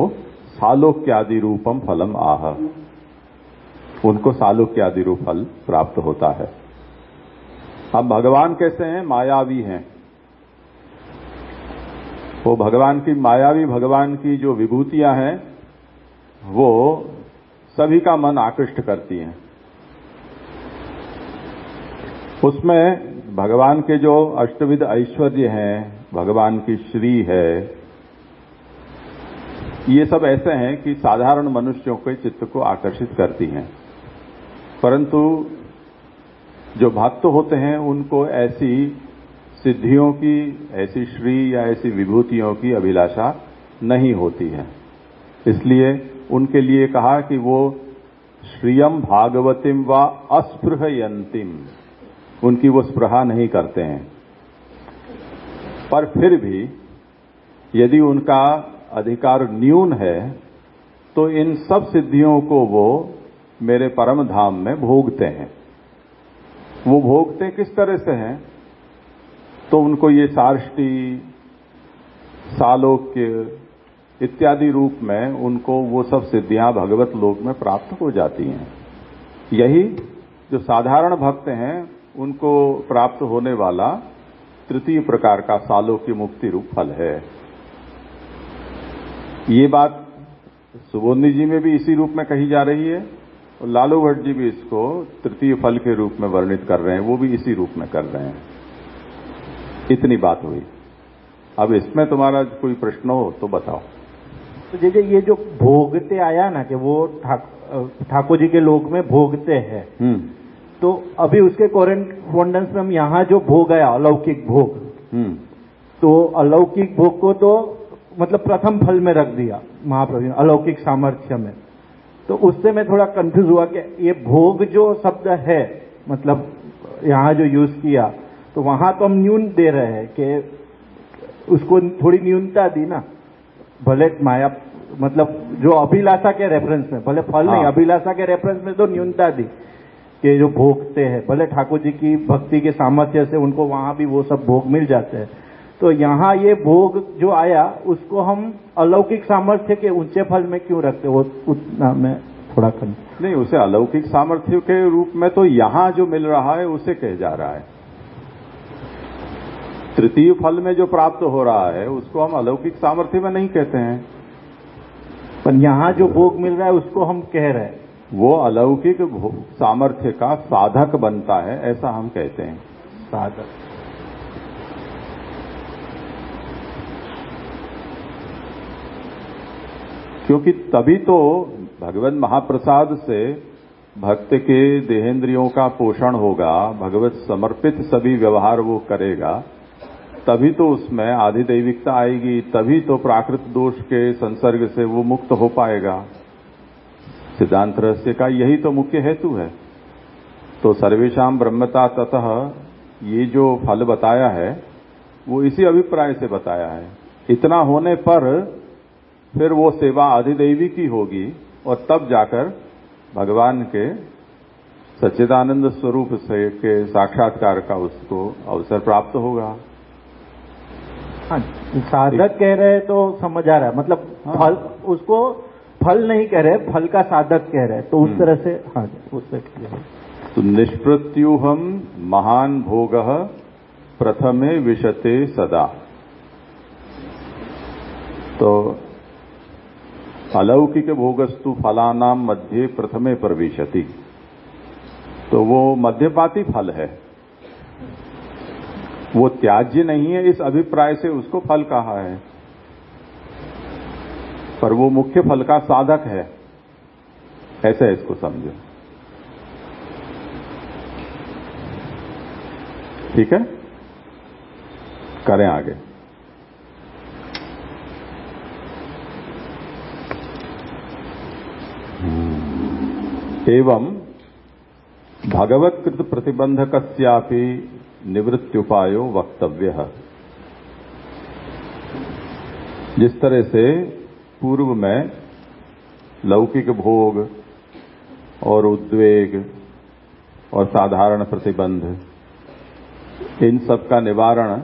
सालोक्यादि रूपम फलम आह, उनको सालोक्यादि रूप फल प्राप्त होता है। अब भगवान कैसे हैं? मायावी हैं। वो भगवान की मायावी, भगवान की जो विभूतियां हैं वो सभी का मन आकृष्ट करती हैं। उसमें भगवान के जो अष्टविध ऐश्वर्य हैं, भगवान की श्री है, ये सब ऐसे हैं कि साधारण मनुष्यों के चित्त को आकर्षित करती हैं। परंतु जो भक्त होते हैं उनको ऐसी सिद्धियों की, ऐसी श्री या ऐसी विभूतियों की अभिलाषा नहीं होती है। इसलिए उनके लिए कहा कि वो श्रियम भागवतिम व अस्पृहयंतिम, उनकी वो स्पृहा नहीं करते हैं। पर फिर भी यदि उनका अधिकार न्यून है तो इन सब सिद्धियों को वो मेरे परम धाम में भोगते हैं। वो भोगते किस तरह से हैं? तो उनको ये सार्ष्टी, सालोक्य इत्यादि रूप में उनको वो सब सिद्धियां भगवत लोक में प्राप्त हो जाती हैं। यही जो साधारण भक्त हैं उनको प्राप्त होने वाला तृतीय प्रकार का सालोक्य मुक्ति रूप फल है। ये बात सुबोधनी जी में भी इसी रूप में कही जा रही है और लालू भट्ट जी भी इसको तृतीय फल के रूप में वर्णित कर रहे हैं, वो भी इसी रूप में कर रहे हैं। इतनी बात हुई। अब इसमें तुम्हारा कोई प्रश्न हो तो बताओ। तो जैसे ये जो भोगते आया ना कि वो ठाकुर जी के लोक में भोगते हैं, तो अभी उसके कोरेस्पोंडेंस में हम यहाँ जो भोग आया अलौकिक भोग, तो अलौकिक भोग को तो मतलब प्रथम फल में रख दिया महाप्रभु ने, अलौकिक सामर्थ्य में। तो उससे मैं थोड़ा कंफ्यूज हुआ कि ये भोग जो शब्द है, मतलब यहाँ जो यूज किया, तो वहां तो हम न्यून दे रहे हैं कि उसको थोड़ी न्यूनता दी ना, भले माया मतलब जो अभिलाषा के रेफरेंस में, भले फल नहीं, अभिलाषा के रेफरेंस में तो न्यूनता दी कि जो भोगते हैं, भले ठाकुर जी की भक्ति के सामर्थ्य से उनको वहां भी वो सब भोग मिल जाते हैं। तो यहाँ ये भोग जो आया उसको हम अलौकिक सामर्थ्य के ऊंचे फल में क्यों रखते? वो उतना मैं थोड़ा नहीं, उसे अलौकिक सामर्थ्य के रूप में तो यहाँ जो मिल रहा है उसे कह जा रहा है। तृतीय फल में जो प्राप्त हो रहा है उसको हम अलौकिक सामर्थ्य में नहीं कहते हैं, पर यहाँ जो भोग मिल रहा है उसको हम कह रहे हैं। वो अलौकिक सामर्थ्य का साधक बनता है, ऐसा हम कहते हैं। साधक, क्योंकि तभी तो भगवत महाप्रसाद से भक्त के देहेंद्रियों का पोषण होगा, भगवत समर्पित सभी व्यवहार वो करेगा, तभी तो उसमें आधिदैविकता आएगी, तभी तो प्राकृत दोष के संसर्ग से वो मुक्त हो पाएगा। सिद्धांत रहस्य का यही तो मुख्य हेतु है। तो सर्वेशाम ब्रह्मता ततः ये जो फल बताया है वो इसी अभिप्राय से बताया है। इतना होने पर फिर वो सेवा अधिदैवी की होगी और तब जाकर भगवान के सच्चिदानंद स्वरूप से के साक्षात्कार का उसको अवसर प्राप्त होगा। हाँ, साधक कह रहे तो समझ आ रहा है, मतलब फल, उसको फल नहीं कह रहे, फल का साधक कह रहे, तो उस तरह से हाँ उससे तो निष्प्रत्यूहम महान भोगः प्रथमे विशते सदा। तो अलौकिक भोगस्तु फलानाम मध्ये प्रथमे प्रविशति, तो वो मध्यपाती फल है, वो त्याज्य नहीं है, इस अभिप्राय से उसको फल कहा है, पर वो मुख्य फल का साधक है, ऐसे इसको समझो। ठीक है, करें आगे। एवं भगवत्कृत प्रतिबंधकस्यापि निवृत्त्युपायो वक्तव्यः। जिस तरह से पूर्व में लौकिक भोग और उद्वेग और साधारण प्रतिबंध, इन सब का निवारण,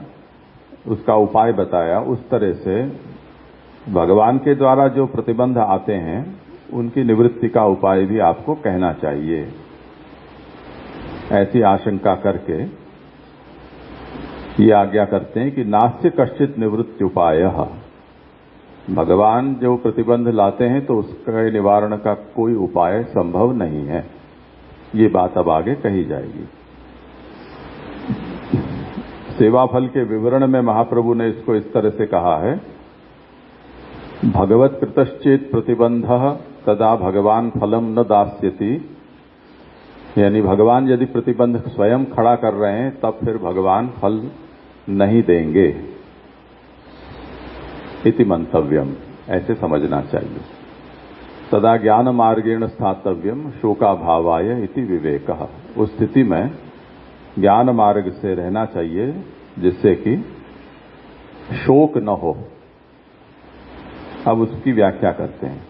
उसका उपाय बताया, उस तरह से भगवान के द्वारा जो प्रतिबंध आते हैं उनकी निवृत्ति का उपाय भी आपको कहना चाहिए। ऐसी आशंका करके ये आज्ञा करते हैं कि नास्य कश्चित निवृत्ति उपाय, भगवान जो प्रतिबंध लाते हैं तो उसके निवारण का कोई उपाय संभव नहीं है। ये बात अब आगे कही जाएगी। सेवा फल के विवरण में महाप्रभु ने इसको इस तरह से कहा है, भगवत कृतश्चेत प्रतिबंध तदा भगवान फलम न दास्यति, यानी भगवान यदि प्रतिबंध स्वयं खड़ा कर रहे हैं तब फिर भगवान फल नहीं देंगे, इति मंतव्यम, ऐसे समझना चाहिए। तदा ज्ञान मार्गेण स्थातव्यम शोकाभावाय इति विवेकः, उस स्थिति में ज्ञान मार्ग से रहना चाहिए जिससे कि शोक न हो। अब उसकी व्याख्या करते हैं।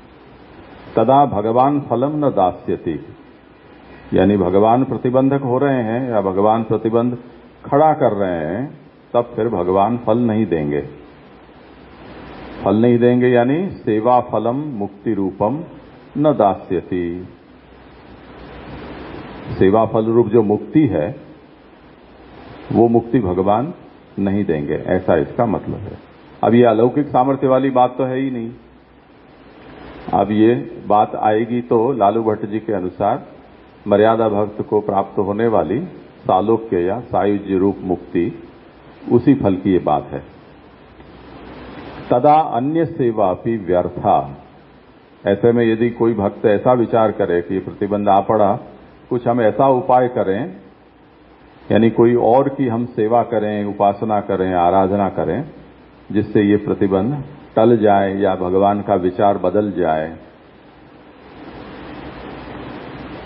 तदा भगवान फलम न दास्यति, यानी भगवान प्रतिबंधक हो रहे हैं या भगवान प्रतिबंध खड़ा कर रहे हैं तब फिर भगवान फल नहीं देंगे। फल नहीं देंगे यानी सेवा फलम मुक्ति रूपम न दास्यति, सेवा फल रूप जो मुक्ति है वो मुक्ति भगवान नहीं देंगे, ऐसा इसका मतलब है। अब ये अलौकिक सामर्थ्य वाली बात तो है ही नहीं। अब ये बात आएगी तो लालू भट्ट जी के अनुसार मर्यादा भक्त को प्राप्त होने वाली सालोक्य या सायुज्य रूप मुक्ति, उसी फल की ये बात है। तदा अन्य सेवा भी व्यर्था, ऐसे में यदि कोई भक्त ऐसा विचार करे कि प्रतिबंध आ पड़ा, कुछ हम ऐसा उपाय करें, यानी कोई और की हम सेवा करें, उपासना करें, आराधना करें, जिससे ये प्रतिबंध टल जाए या भगवान का विचार बदल जाए,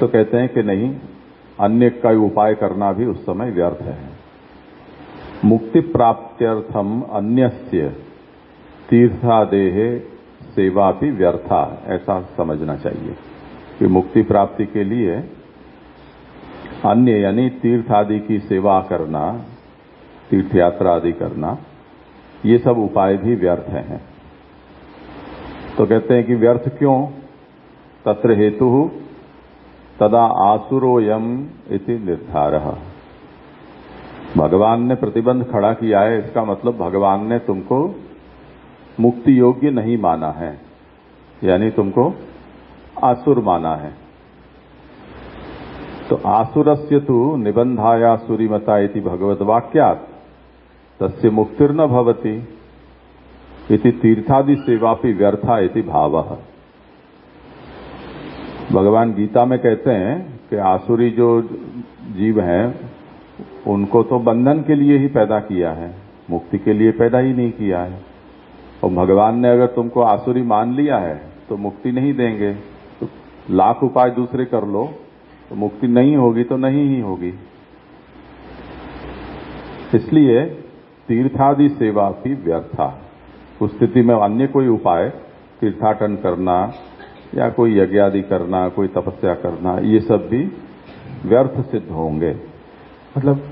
तो कहते हैं कि नहीं, अन्य का उपाय करना भी उस समय व्यर्थ है। मुक्ति प्राप्त्यर्थम अन्यस्य तीर्थादेह सेवा भी व्यर्था, ऐसा समझना चाहिए कि मुक्ति प्राप्ति के लिए अन्य यानी तीर्थ आदि की सेवा करना, तीर्थ यात्रा आदि करना, ये सब उपाय भी व्यर्थ हैं। तो कहते हैं कि व्यर्थ क्यों? तत्र हेतु तदा आसुरोयम इति निर्धारः, भगवान ने प्रतिबंध खड़ा किया है, इसका मतलब भगवान ने तुमको मुक्ति योग्य नहीं माना है, यानी तुमको आसुर माना है। तो आसुरस्य तु निबंधायासुरीमता इति भगवद्वाक्यात् तस्य मुक्तिर्न भवति इति तीर्थादि सेवापि व्यर्था इति भावः। भगवान गीता में कहते हैं कि आसुरी जो जीव हैं उनको तो बंधन के लिए ही पैदा किया है, मुक्ति के लिए पैदा ही नहीं किया है। और भगवान ने अगर तुमको आसुरी मान लिया है तो मुक्ति नहीं देंगे, तो लाख उपाय दूसरे कर लो तो मुक्ति नहीं होगी तो नहीं ही होगी। इसलिए तीर्थादि सेवा भी व्यर्था, उस स्थिति में अन्य कोई उपाय, तीर्थाटन करना या कोई यज्ञ आदि करना, कोई तपस्या करना, ये सब भी व्यर्थ सिद्ध होंगे। मतलब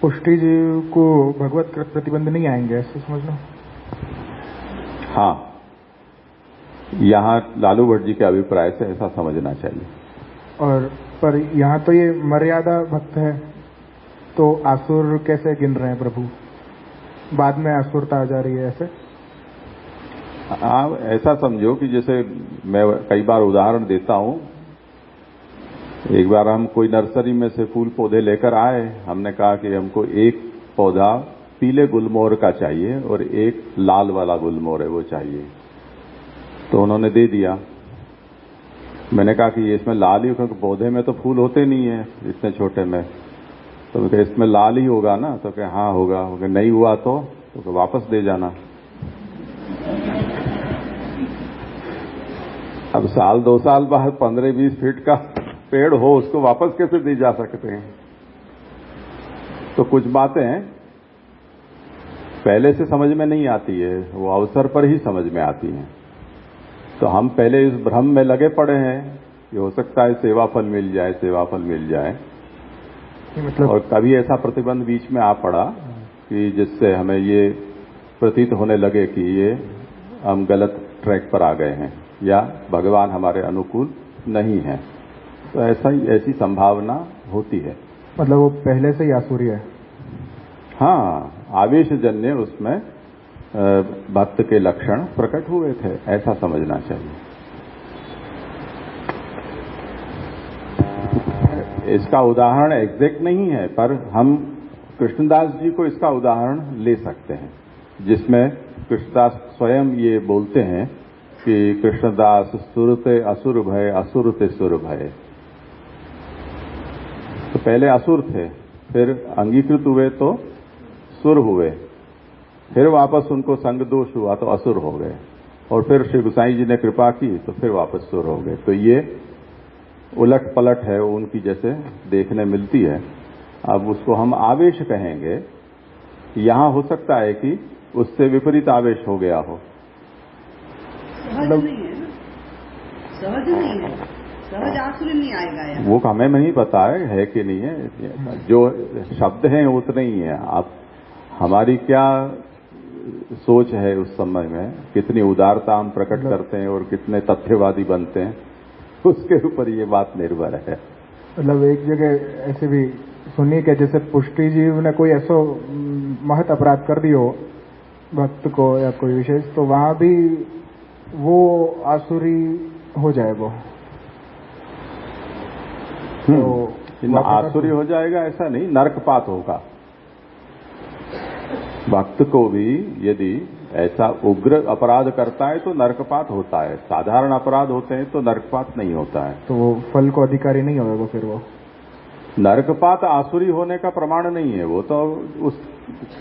पुष्टि जीव को भगवत प्रतिबंध नहीं आएंगे, ऐसे समझना? हाँ, यहाँ लालू भट्ट जी के अभिप्राय से ऐसा समझना चाहिए। और पर यहाँ तो ये मर्यादा भक्त है, तो आसुर कैसे गिन रहे हैं प्रभु? बाद में आसुरता आ जा रही है ऐसे? आप ऐसा समझो कि जैसे मैं कई बार उदाहरण देता हूं, एक बार हम कोई नर्सरी में से फूल पौधे लेकर आए, हमने कहा कि हमको एक पौधा पीले गुलमोहर का चाहिए और एक लाल वाला गुलमोहर है वो चाहिए, तो उन्होंने दे दिया। मैंने कहा कि ये इसमें लाल ही, क्योंकि पौधे में तो फूल होते नहीं है इतने छोटे में, तो मैं कहा इसमें लाल ही होगा ना, तो कहा हाँ होगा। नहीं हुआ तो वापस दे जाना। अब साल 2 साल बाद 15-20 फीट का पेड़ हो, उसको वापस कैसे दी जा सकते हैं? तो कुछ बातें पहले से समझ में नहीं आती है, वो अवसर पर ही समझ में आती है। तो हम पहले इस भ्रम में लगे पड़े हैं कि हो सकता है सेवा फल मिल जाए, सेवा फल मिल जाए, मतलब और कभी ऐसा प्रतिबंध बीच में आ पड़ा कि जिससे हमें ये प्रतीत होने लगे कि ये हम गलत ट्रैक पर आ गए हैं या भगवान हमारे अनुकूल नहीं है। तो ऐसी संभावना होती है। मतलब वो पहले से ही आसुरी है। हाँ, आवेशजन्य उसमें भक्त के लक्षण प्रकट हुए थे, ऐसा समझना चाहिए। इसका उदाहरण एग्जैक्ट नहीं है, पर हम कृष्णदास जी को इसका उदाहरण ले सकते हैं, जिसमें कृष्णदास स्वयं ये बोलते हैं कि कृष्णदास सुरते असुर भय, असुरते सुर भय। तो पहले असुर थे, फिर अंगीकृत हुए तो सुर हुए, फिर वापस उनको संग दोष हुआ तो असुर हो गए, और फिर श्री गोसाई जी ने कृपा की तो फिर वापस सुर हो गए। तो ये उलट पलट है उनकी, जैसे देखने मिलती है। अब उसको हम आवेश कहेंगे। यहां हो सकता है कि उससे विपरीत आवेश हो गया हो। सहज नहीं है ना, सहज नहीं है, सहज आसुरी नहीं आएगा यार। वो हमें नहीं पता है कि नहीं है, जो शब्द हैं उतने ही है। आप हमारी क्या सोच है उस समय में, कितनी उदारता हम प्रकट करते हैं और कितने तथ्यवादी बनते हैं, उसके ऊपर ये बात निर्भर है। मतलब एक जगह ऐसे भी सुनी कि जैसे पुष्टि जी ने कोई ऐसा महत अपराध कर दियो भक्त को या कोई विशेष, तो वहां भी वो आसुरी हो जाए वो। तो आसुरी हो जाएगा ऐसा नहीं, नरकपात होगा। भक्त को भी यदि ऐसा उग्र अपराध करता है तो नरकपात होता है। साधारण अपराध होते हैं तो नरकपात नहीं होता है। तो वो फल को अधिकारी नहीं होगा फिर वो। नरकपात आसुरी होने का प्रमाण नहीं है, वो तो उस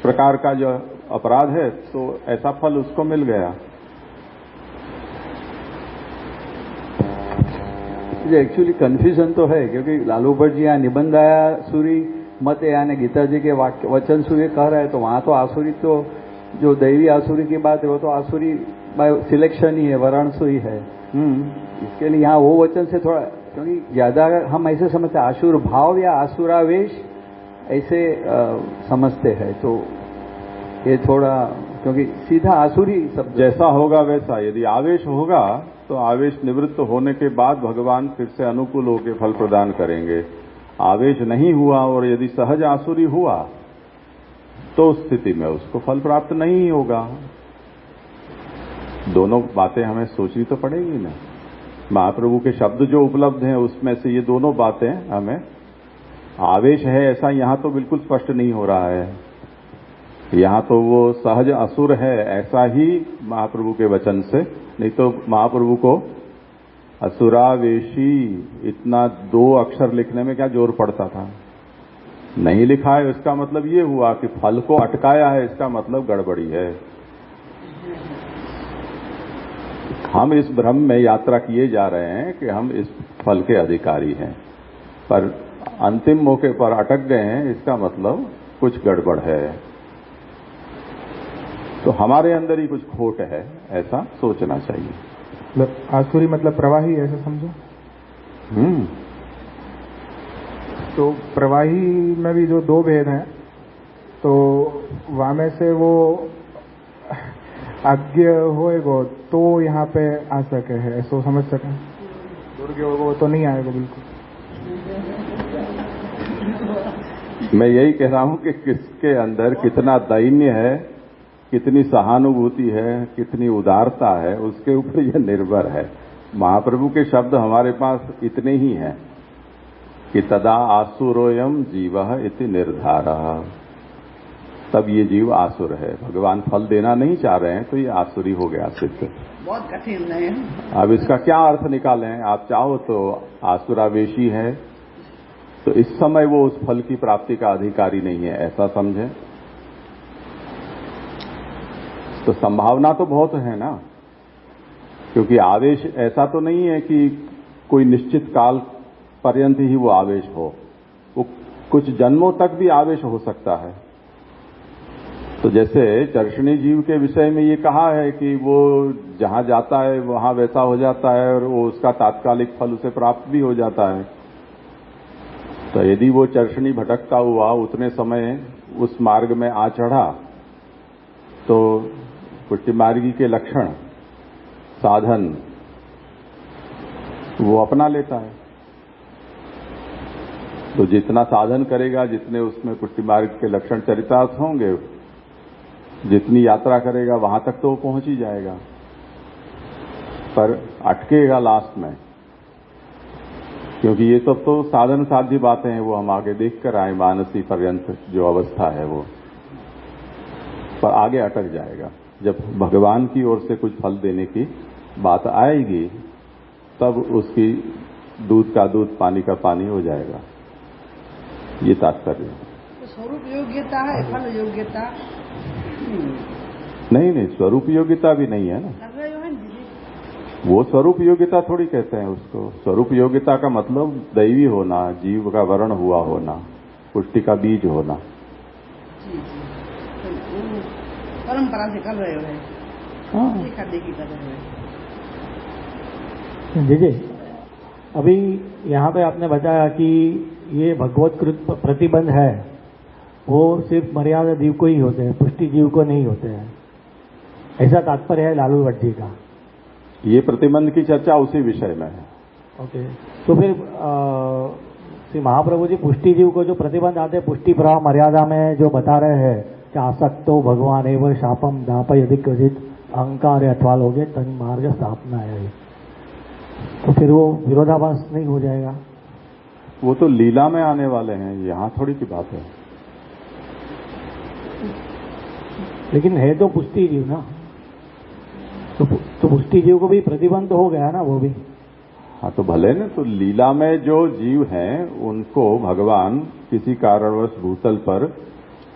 प्रकार का जो अपराध है तो ऐसा फल उसको मिल गया। एक्चुअली कंफ्यूजन तो है, क्योंकि लालू भट्ट जी यहाँ निबंध आया सूरी मत है, यानी गीता जी के वचन सूर्य कह रहे हैं, तो वहां तो आसुरी, तो जो दैवी आसुरी की बात है वो तो आसुरी बाय सिलेक्शन ही है, वराणसु ही है। इसके लिए यहाँ वो वचन से थोड़ा, क्योंकि ज्यादा हम ऐसे समझते आसुर भाव या आसुरावेश ऐसे समझते हैं, तो ये थोड़ा, क्योंकि सीधा आसुरी सब जैसा होगा वैसा। यदि आवेश होगा तो आवेश निवृत्त होने के बाद भगवान फिर से अनुकूल होकर फल प्रदान करेंगे। आवेश नहीं हुआ और यदि सहज आसुरी हुआ तो उस स्थिति में उसको फल प्राप्त नहीं होगा। दोनों बातें हमें सोचनी तो पड़ेगी ना। महाप्रभु के शब्द जो उपलब्ध हैं उसमें से ये दोनों बातें हमें, आवेश है ऐसा यहां तो बिल्कुल स्पष्ट नहीं हो रहा है। यहां तो वो सहज असुर है ऐसा ही महाप्रभु के वचन से, नहीं तो महाप्रभु को असुरावेशी इतना 2 अक्षर लिखने में क्या जोर पड़ता था। नहीं लिखा है इसका मतलब ये हुआ कि फल को अटकाया है, इसका मतलब गड़बड़ी है। हम इस भ्रम में यात्रा किए जा रहे हैं कि हम इस फल के अधिकारी हैं, पर अंतिम मौके पर अटक गए हैं, इसका मतलब कुछ गड़बड़ है। तो हमारे अंदर ही कुछ खोट है, ऐसा सोचना चाहिए। मतलब आसुरी मतलब प्रवाही, ऐसा समझो। तो प्रवाही में भी जो 2 भेद हैं, तो वहां में से वो आज्ञा होएगो तो यहाँ पे आ सके है, ऐसा समझ सके। दुर्गे होगा वो तो नहीं आएगा बिल्कुल। मैं यही कह रहा हूं कि किसके अंदर कितना दैन्य है, कितनी सहानुभूति है, कितनी उदारता है, उसके ऊपर यह निर्भर है। महाप्रभु के शब्द हमारे पास इतने ही हैं कि तदा आसुरोयम जीवः इति निर्धारः। तब ये जीव आसुर है, भगवान फल देना नहीं चाह रहे हैं, तो ये आसुरी हो गया सिद्ध। बहुत कठिन है। अब इसका क्या अर्थ निकालें? आप चाहो तो आसुरावेशी है, तो इस समय वो उस फल की प्राप्ति का अधिकारी नहीं है, ऐसा समझें। तो संभावना तो बहुत है ना, क्योंकि आवेश ऐसा तो नहीं है कि कोई निश्चित काल पर्यंत ही वो आवेश हो, वो कुछ जन्मों तक भी आवेश हो सकता है। तो जैसे चर्षणी जीव के विषय में ये कहा है कि वो जहां जाता है वहां वैसा हो जाता है और वो उसका तात्कालिक फल उसे प्राप्त भी हो जाता है। तो यदि वो चर्षणी भटकता हुआ उतने समय उस मार्ग में आ चढ़ा तो पुष्टिमार्गी के लक्षण साधन वो अपना लेता है। तो जितना साधन करेगा, जितने उसमें पुष्टिमार्ग के लक्षण चरितार्थ होंगे, जितनी यात्रा करेगा वहां तक तो वो पहुंच ही जाएगा, पर अटकेगा लास्ट में, क्योंकि ये सब तो साधन साध्य बातें हैं, वो हम आगे देख कर आए मानसी पर्यंत जो अवस्था है वो, पर आगे अटक जाएगा। जब भगवान की ओर से कुछ फल देने की बात आएगी तब उसकी दूध का दूध पानी का पानी हो जाएगा, ये तात्पर्य है। तो स्वरूप योग्यता है, फल योग्यता नहीं, स्वरूप योग्यता भी नहीं है ना। वो स्वरूप योग्यता थोड़ी कहते हैं उसको। स्वरूप योग्यता का मतलब दैवी होना, जीव का वर्ण हुआ होना, पुष्टि का बीज होना। जी जी, तो परंपरा से कर रहे हो, हाँ, देखा देखी कर रहे हो। जी, अभी यहाँ पे आपने बताया कि ये भगवत प्रतिबंध है, वो सिर्फ मर्यादा जीव को ही होते हैं, पुष्टि जीव को नहीं होते हैं, ऐसा तात्पर्य है लालू भट्ट जी का। ये प्रतिबंध की चर्चा उसी विषय में है। ओके, तो फिर श्री महाप्रभु जी पुष्टि जीव को जो प्रतिबंध आते हैं पुष्टि प्रवाह मर्यादा में जो बता रहे हैं कि आसक्तो भगवान एवं शापम दाप यदि क्वचित अहंकार अथवा लोगे तन मार्ग स्थापना है, तो फिर वो विरोधाभास नहीं हो जाएगा? वो तो लीला में आने वाले हैं, यहाँ थोड़ी की बात है। लेकिन है तो पुष्टि जीव ना, तो पुष्टि जीव को भी प्रतिबंध हो गया ना वो भी। हाँ, तो भले ना, तो लीला में जो जीव हैं उनको भगवान किसी कारणवश भूतल पर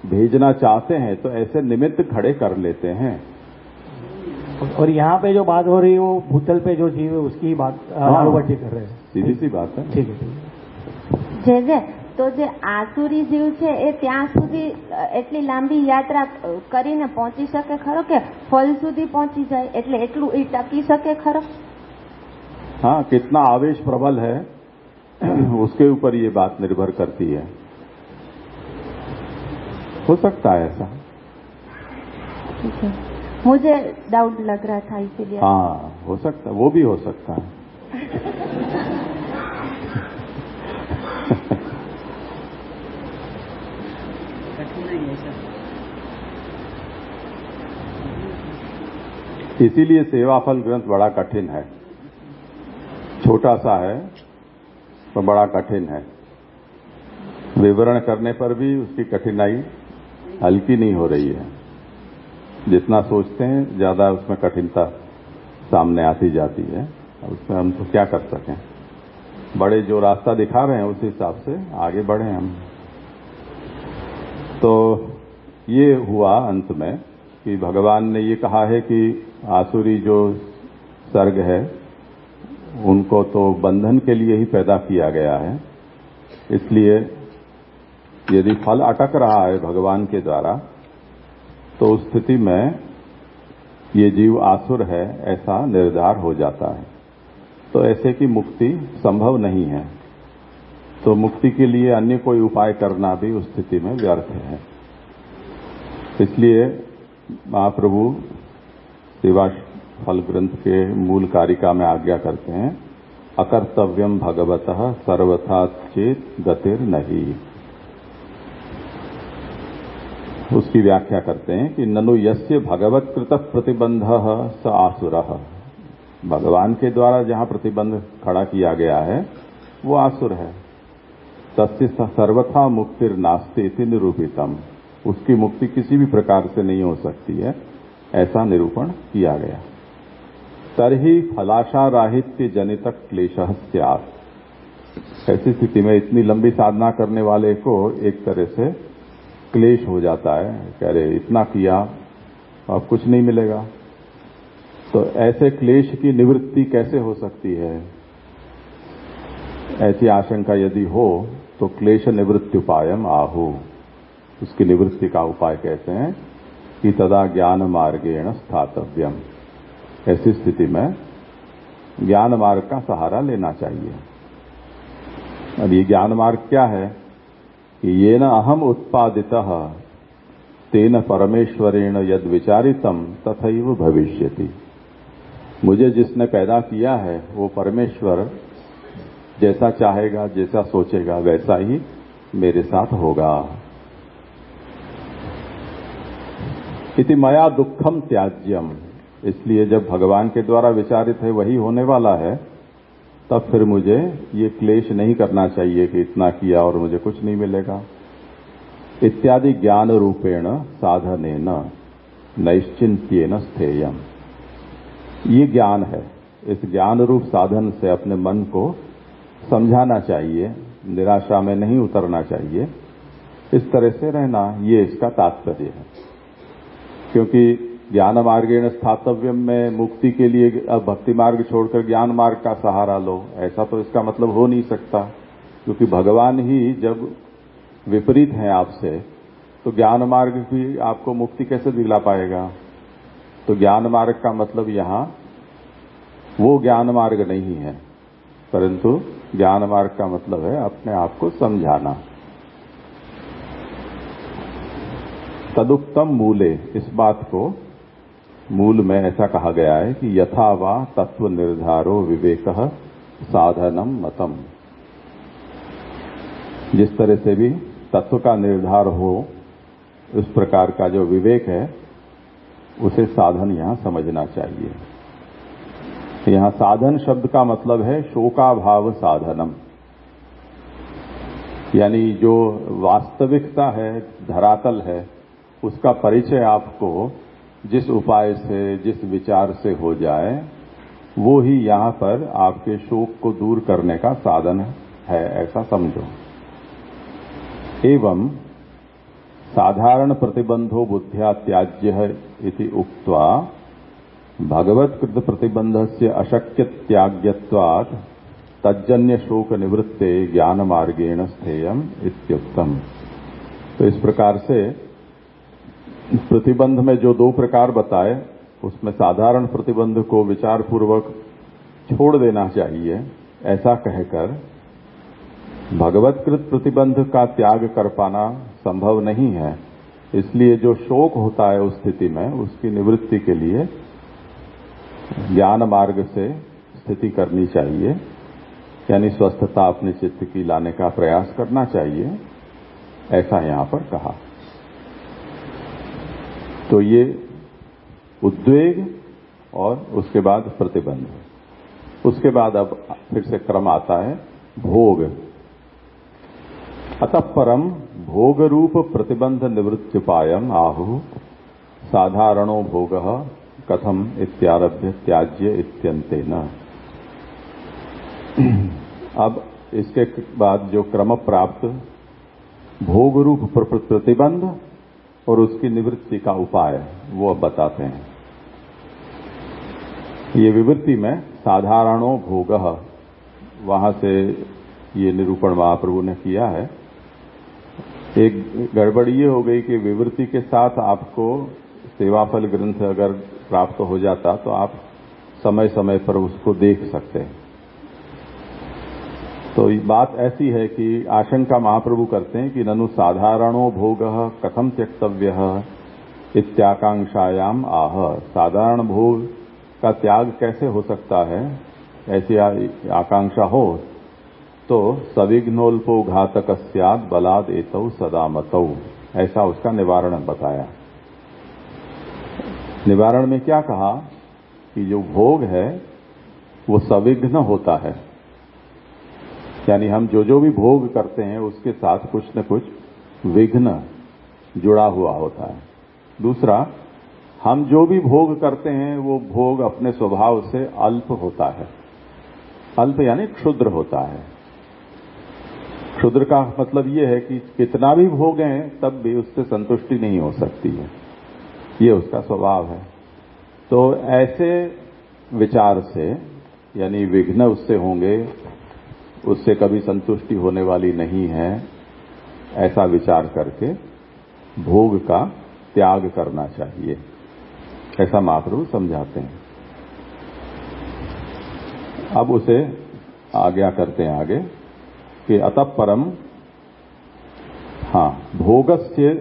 भेजना चाहते हैं तो ऐसे निमित्त खड़े कर लेते हैं। और यहाँ पे जो बात हो रही है वो भूतल पे जो जीव है उसकी बात लालू भट्ट जी कर रहे हैं। सीधी सी बात है। ठीक है। તો જે આસુરી જીવ છે એ ત્યાં સુધી એટલી લાંબી યાત્રા કરીને પહોંચી શકે ખરો કે ફલ સુધી પહોંચી જાય, એટલે એટલું એ ટકી શકે ખરો? हाँ, कितना आवेश प्रबल है उसके ऊपर ये बात निर्भर करती है। हो सकता है ऐसा। ठीक है, मुझे डाउट लग रहा था इसीलिए। हाँ, हो सकता है, वो भी हो सकता है। इसीलिए सेवाफल ग्रंथ बड़ा कठिन है, छोटा सा है तो बड़ा कठिन है। विवरण करने पर भी उसकी कठिनाई हल्की नहीं हो रही है। जितना सोचते हैं ज्यादा उसमें कठिनता सामने आती जाती है। उसमें हम तो क्या कर सकें, बड़े जो रास्ता दिखा रहे हैं उस हिसाब से आगे बढ़े हम। तो ये हुआ अंत में कि भगवान ने ये कहा है कि आसुरी जो सर्ग है उनको तो बंधन के लिए ही पैदा किया गया है, इसलिए यदि फल अटक रहा है भगवान के द्वारा तो उस स्थिति में ये जीव आसुर है ऐसा निर्धार हो जाता है। तो ऐसे की मुक्ति संभव नहीं है, तो मुक्ति के लिए अन्य कोई उपाय करना भी उस स्थिति में व्यर्थ है। इसलिए महाप्रभु सेवा फल ग्रंथ के मूल कारिका में आज्ञा करते हैं, अकर्तव्यम भगवतः सर्वथा चेत गतिर नहीं। उसकी व्याख्या करते हैं कि ननु यस्य भगवत कृत प्रतिबंध स आसुरः, भगवान के द्वारा जहां प्रतिबंध खड़ा किया गया है वो आसुर है। तस्य सर्वथा मुक्तिर नास्ति इति निरूपितम, उसकी मुक्ति किसी भी प्रकार से नहीं हो सकती है, ऐसा निरूपण किया गया। तरही फलाशा राहित्य जनित क्लेशः स्यात्, ऐसी स्थिति में इतनी लंबी साधना करने वाले को एक तरह से क्लेश हो जाता है, कह रहे इतना किया अब कुछ नहीं मिलेगा। तो ऐसे क्लेश की निवृत्ति कैसे हो सकती है? ऐसी आशंका यदि हो तो क्लेश निवृत्ति उपायम आहु, उसकी निवृत्ति का उपाय कहते हैं कि तदा ज्ञान मार्गेण स्थातव्यम। ऐसी स्थिति में ज्ञान मार्ग का सहारा लेना चाहिए। अब ये ज्ञान मार्ग क्या है कि ये न अहम उत्पादितः तेन परमेश्वरेण यद विचारितम तथैव भविष्यति। मुझे जिसने पैदा किया है वो परमेश्वर जैसा चाहेगा, जैसा सोचेगा, वैसा ही मेरे साथ होगा। इति मया दुखम त्याज्यम। इसलिए जब भगवान के द्वारा विचारित है वही होने वाला है, तब फिर मुझे ये क्लेश नहीं करना चाहिए कि इतना किया और मुझे कुछ नहीं मिलेगा। इत्यादि ज्ञान रूपेण साधनेन नैश्चिन्त्येन स्थेयम। ये ज्ञान है, इस ज्ञान रूप साधन से अपने मन को समझाना चाहिए, निराशा में नहीं उतरना चाहिए, इस तरह से रहना, ये इसका तात्पर्य है। क्योंकि ज्ञान मार्गेण स्थातव्यम में मुक्ति के लिए अब भक्ति मार्ग छोड़कर ज्ञान मार्ग का सहारा लो, ऐसा तो इसका मतलब हो नहीं सकता। क्योंकि भगवान ही जब विपरीत हैं आपसे, तो ज्ञान मार्ग भी आपको मुक्ति कैसे दिला पाएगा। तो ज्ञान मार्ग का मतलब यहां वो ज्ञान मार्ग नहीं है, परंतु ज्ञान मार्ग का मतलब है अपने आप को समझाना। तदुक्तम मूले, इस बात को मूल में ऐसा कहा गया है कि यथा वा तत्व निर्धारो विवेकः साधनम मतम। जिस तरह से भी तत्व का निर्धार हो, उस प्रकार का जो विवेक है उसे साधन यहां समझना चाहिए। यहां साधन शब्द का मतलब है शोकाभाव साधनम, यानी जो वास्तविकता है, धरातल है, उसका परिचय आपको जिस उपाय से, जिस विचार से हो जाए, वो ही यहां पर आपके शोक को दूर करने का साधन है, ऐसा समझो। एवं साधारण प्रतिबंधो बुद्ध्या त्याज्य इति उक्त्वा भगवत्कृत प्रतिबंधस्य अशक्य त्याग्यत्वात् तज्जन्य शोक निवृत्ते ज्ञान मार्गेण स्थेयम इत्युक्तम। तो इस प्रकार से प्रतिबंध में जो दो प्रकार बताए, उसमें साधारण प्रतिबंध को विचार पूर्वक छोड़ देना चाहिए, ऐसा कहकर भगवत्कृत प्रतिबंध का त्याग कर पाना संभव नहीं है। इसलिए जो शोक होता है उस स्थिति में, उसकी निवृत्ति के लिए ज्ञान मार्ग से स्थिति करनी चाहिए, यानी स्वस्थता अपने चित्त की लाने का प्रयास करना चाहिए, ऐसा यहां पर कहा। तो ये उद्वेग और उसके बाद प्रतिबंध, उसके बाद अब फिर से क्रम आता है भोग। अतः परम भोग रूप प्रतिबंध निवृत्त्युपायम आहु साधारणो भोगः कथम इत्यारभ्य त्याज्य इत्यन्तेन। अब इसके बाद जो क्रम प्राप्त भोग रूप प्रतिबंध और उसकी निवृत्ति का उपाय, वो अब बताते हैं। ये विवृत्ति में साधारणो भोगः, वहां से ये निरूपण महाप्रभु ने किया है। एक गड़बड़ ये हो गई कि विवृत्ति के साथ आपको सेवाफल ग्रंथ अगर प्राप्त हो जाता तो आप समय समय पर उसको देख सकते हैं। तो बात ऐसी है कि आशंका महाप्रभु करते हैं कि ननु साधारणो भोगः कथम त्यक्तव्यः इत्याकांक्षायाम आह। साधारण भोग का त्याग कैसे हो सकता है, ऐसी आकांक्षा हो तो सविघ्नोल्पो घातक स्यात् बलाद एतौ सदा मतौ, ऐसा उसका निवारण बताया। निवारण में क्या कहा कि जो भोग है वो सविघ्न होता है, यानी हम जो भी भोग करते हैं उसके साथ कुछ न कुछ विघ्न जुड़ा हुआ होता है। दूसरा, हम जो भी भोग करते हैं वो भोग अपने स्वभाव से अल्प होता है। अल्प यानी क्षुद्र होता है। क्षुद्र का मतलब ये है कि कितना भी भोगें तब भी उससे संतुष्टि नहीं हो सकती है, ये उसका स्वभाव है। तो ऐसे विचार से, यानी विघ्न उससे होंगे, उससे कभी संतुष्टि होने वाली नहीं है, ऐसा विचार करके भोग का त्याग करना चाहिए, ऐसा महाप्रभु समझाते हैं। अब उसे आज्ञा करते हैं आगे कि अतः परम भोगस्य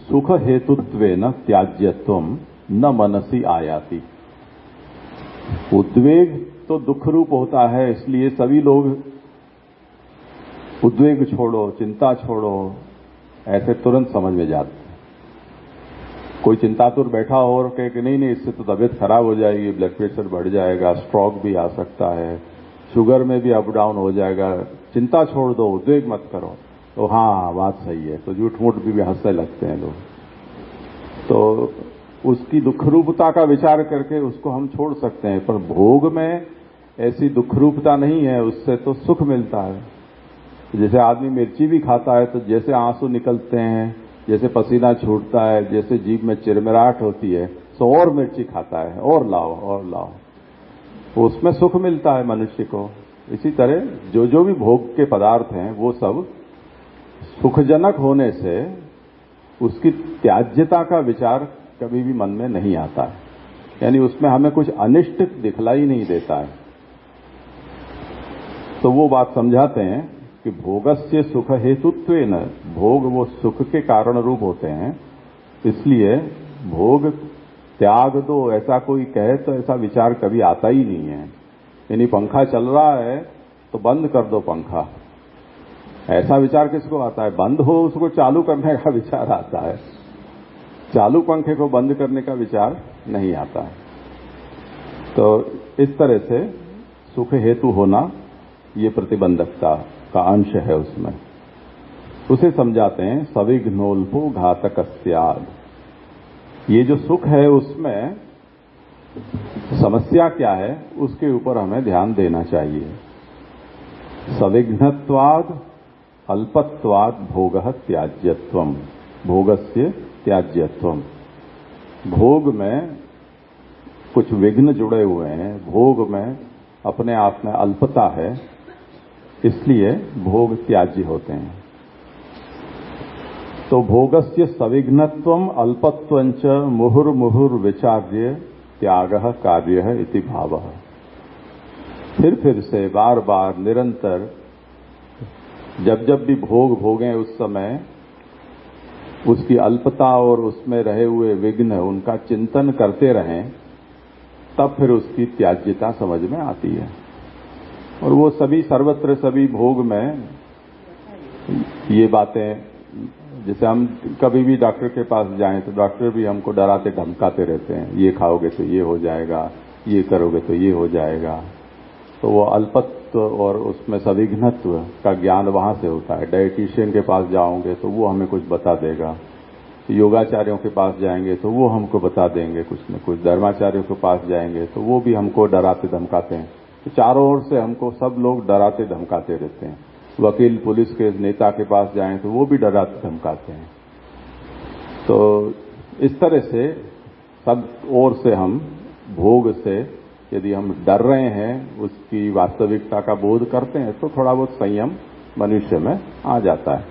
सुख हेतुत्वेन त्याज्यत्वम न मनसी आयाति। उद्वेग तो दुख रूप होता है, इसलिए सभी लोग उद्वेग छोड़ो, चिंता छोड़ो, ऐसे तुरंत समझ में जाते हैं। कोई चिंतातुर बैठा हो और कहे कि नहीं इससे तो तबीयत खराब हो जाएगी, ब्लड प्रेशर बढ़ जाएगा, स्ट्रोक भी आ सकता है, शुगर में भी अप डाउन हो जाएगा, चिंता छोड़ दो, उद्वेग मत करो, तो हाँ बात सही है, तो झूठ मूठ भी हंसने लगते हैं लोग। तो उसकी दुखरूपता का विचार करके उसको हम छोड़ सकते हैं, पर भोग में ऐसी दुखरूपता नहीं है, उससे तो सुख मिलता है। जैसे आदमी मिर्ची भी खाता है तो जैसे आंसू निकलते हैं, जैसे पसीना छूटता है, जैसे जीभ में चिरमिराहट होती है, तो और मिर्ची खाता है, और लाओ और लाओ, तो उसमें सुख मिलता है मनुष्य को। इसी तरह जो भी भोग के पदार्थ हैं वो सब सुखजनक होने से उसकी त्याज्यता का विचार कभी भी मन में नहीं आता है, यानी उसमें हमें कुछ अनिष्ट दिखलाई नहीं देता है। तो वो बात समझाते हैं कि भोगस्य सुख हेतुत्वेन, भोग वो सुख के कारण रूप होते हैं, इसलिए भोग त्याग दो ऐसा कोई कहे तो ऐसा विचार कभी आता ही नहीं है। यानी पंखा चल रहा है तो बंद कर दो पंखा, ऐसा विचार किसको आता है? बंद हो उसको चालू करने का विचार आता है, चालू पंखे को बंद करने का विचार नहीं आता है। तो इस तरह से सुख हेतु होना ये प्रतिबंधकता का अंश है उसमें। उसे समझाते हैं सविघ्नोल्पो घातकस्याद। ये जो सुख है उसमें समस्या क्या है उसके ऊपर हमें ध्यान देना चाहिए। सविघ्नत्वाद अल्पत्वाद भोगः त्याज्यत्वम, भोगस्य त्याज्यत्वम। भोग में कुछ विघ्न जुड़े हुए हैं, भोग में अपने आप में अल्पता है, इसलिए भोग त्याज्य होते हैं। तो भोगस्य सविघ्नत्वम अल्पत्वंच मुहुर्मुहुर् विचार्य त्यागः कार्यः इति भावः। फिर से बार बार निरंतर जब भी भोग भोगें उस समय उसकी अल्पता और उसमें रहे हुए विघ्न उनका चिंतन करते रहें, तब फिर उसकी त्याज्यता समझ में आती है। और वो सभी सर्वत्र सभी भोग में ये बातें, जैसे हम कभी भी डॉक्टर के पास जाएं तो डॉक्टर भी हमको डराते धमकाते रहते हैं, ये खाओगे तो ये हो जाएगा, ये करोगे तो ये हो जाएगा। तो वो अल्पत्व और उसमें सविघ्नत्व का ज्ञान वहां से होता है। डायटिशियन के पास जाओगे तो वो हमें कुछ बता देगा, योगाचार्यों के पास जाएंगे तो वो हमको बता देंगे कुछ न कुछ, धर्माचार्यों के पास जाएंगे तो वो भी हमको डराते धमकाते हैं। तो चारों ओर से हमको सब लोग डराते धमकाते रहते हैं। वकील पुलिस के नेता के पास जाएं तो वो भी डराते धमकाते हैं। तो इस तरह से सब ओर से हम भोग से यदि हम डर रहे हैं, उसकी वास्तविकता का बोध करते हैं तो थोड़ा बहुत संयम मनुष्य में आ जाता है।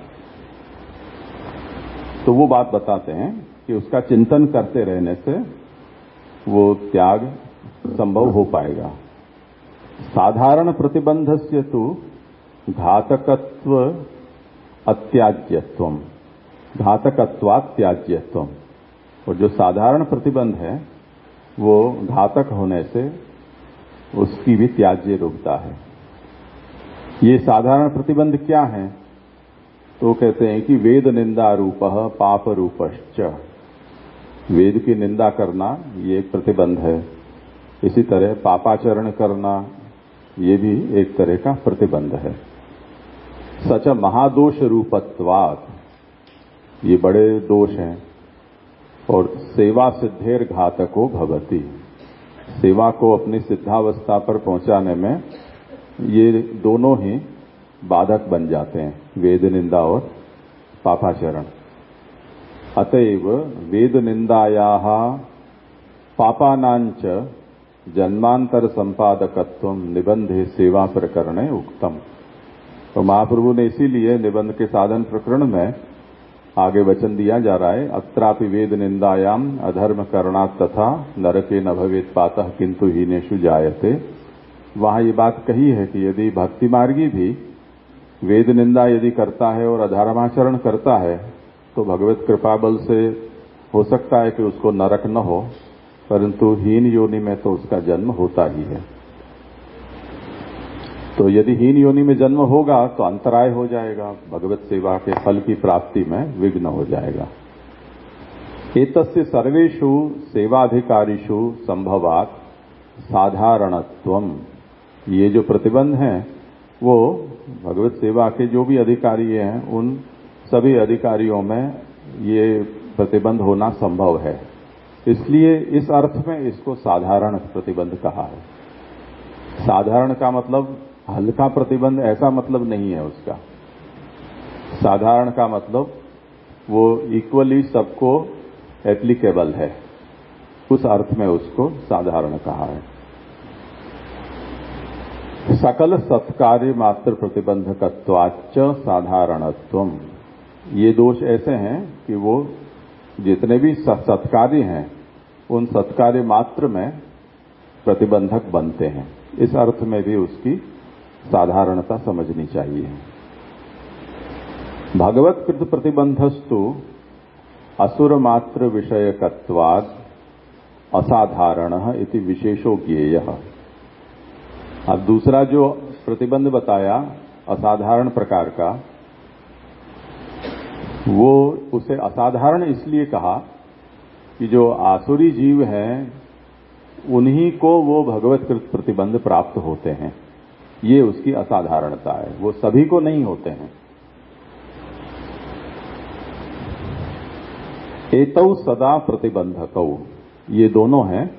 तो वो बात बताते हैं कि उसका चिंतन करते रहने से वो त्याग संभव हो पाएगा। साधारण प्रतिबंधस्य तु घातकत्व अत्याज्यत्वम, घातकत्वात् त्याज्यत्वम। और जो साधारण प्रतिबंध है वो घातक होने से उसकी भी त्याज्य रूपता है। ये साधारण प्रतिबंध क्या है? तो कहते हैं कि वेद निंदा रूपः पाप रूपश्च। वेद की निंदा करना ये एक प्रतिबंध है। इसी तरह पापाचरण करना ये भी एक तरह का प्रतिबंध है। सच महादोष रूपत्वात्, ये बड़े दोष हैं। और सेवा सिद्धेर घातको भवति, सेवा को अपनी सिद्धावस्था पर पहुंचाने में ये दोनों ही बाधक बन जाते हैं, वेद निंदा और पापाचरण। अतएव वेद निंदायाः पापानांच जन्मांतर संपादकत्व निबंधे सेवा प्रकरणे उक्तम। तो महाप्रभु ने इसीलिए निबंध के साधन प्रकरण में आगे वचन दिया जा रहा है, अत्रापि वेद निंदायाम अधर्म करणात् तथा नरके न भवेत् पातः किंतु हीनेषु जायते। वहां ये बात कही है कि यदि भक्ति मार्गी भी वेद निंदा यदि करता है और अधर्माचरण करता है तो भगवत कृपा बल से हो सकता है कि उसको नरक न हो, परंतु हीन योनि में तो उसका जन्म होता ही है। तो यदि हीन योनि में जन्म होगा तो अंतराय हो जाएगा, भगवत सेवा के फल की प्राप्ति में विघ्न हो जाएगा। एतस्य सर्वेषु सेवाधिकारीषु संभवात् साधारणत्वम, ये जो प्रतिबंध हैं वो भगवत सेवा के जो भी अधिकारी हैं उन सभी अधिकारियों में ये प्रतिबंध होना संभव है, इसलिए इस अर्थ में इसको साधारण प्रतिबंध कहा है। साधारण का मतलब हल्का प्रतिबंध ऐसा मतलब नहीं है उसका। साधारण का मतलब वो इक्वली सबको एप्लीकेबल है, उस अर्थ में उसको साधारण कहा है। सकल सत्कार्य मात्र प्रतिबंधकत्वाच्च साधारणत्वम, ये दोष ऐसे हैं कि वो जितने भी सत्कार्य हैं उन सत्कार्य मात्र में प्रतिबंधक बनते हैं, इस अर्थ में भी उसकी साधारणता समझनी चाहिए। भगवत कृत प्रतिबंधस्तु असुर मात्र विषयकत्वाद असाधारणः इति विशेषो ज्ञेयः। अब दूसरा जो प्रतिबंध बताया असाधारण प्रकार का, वो उसे असाधारण इसलिए कहा कि जो आसुरी जीव हैं उन्हीं को वो भगवत कृत प्रतिबंध प्राप्त होते हैं, ये उसकी असाधारणता है, वो सभी को नहीं होते हैं। एतौ सदा प्रतिबंधकौ, ये दोनों हैं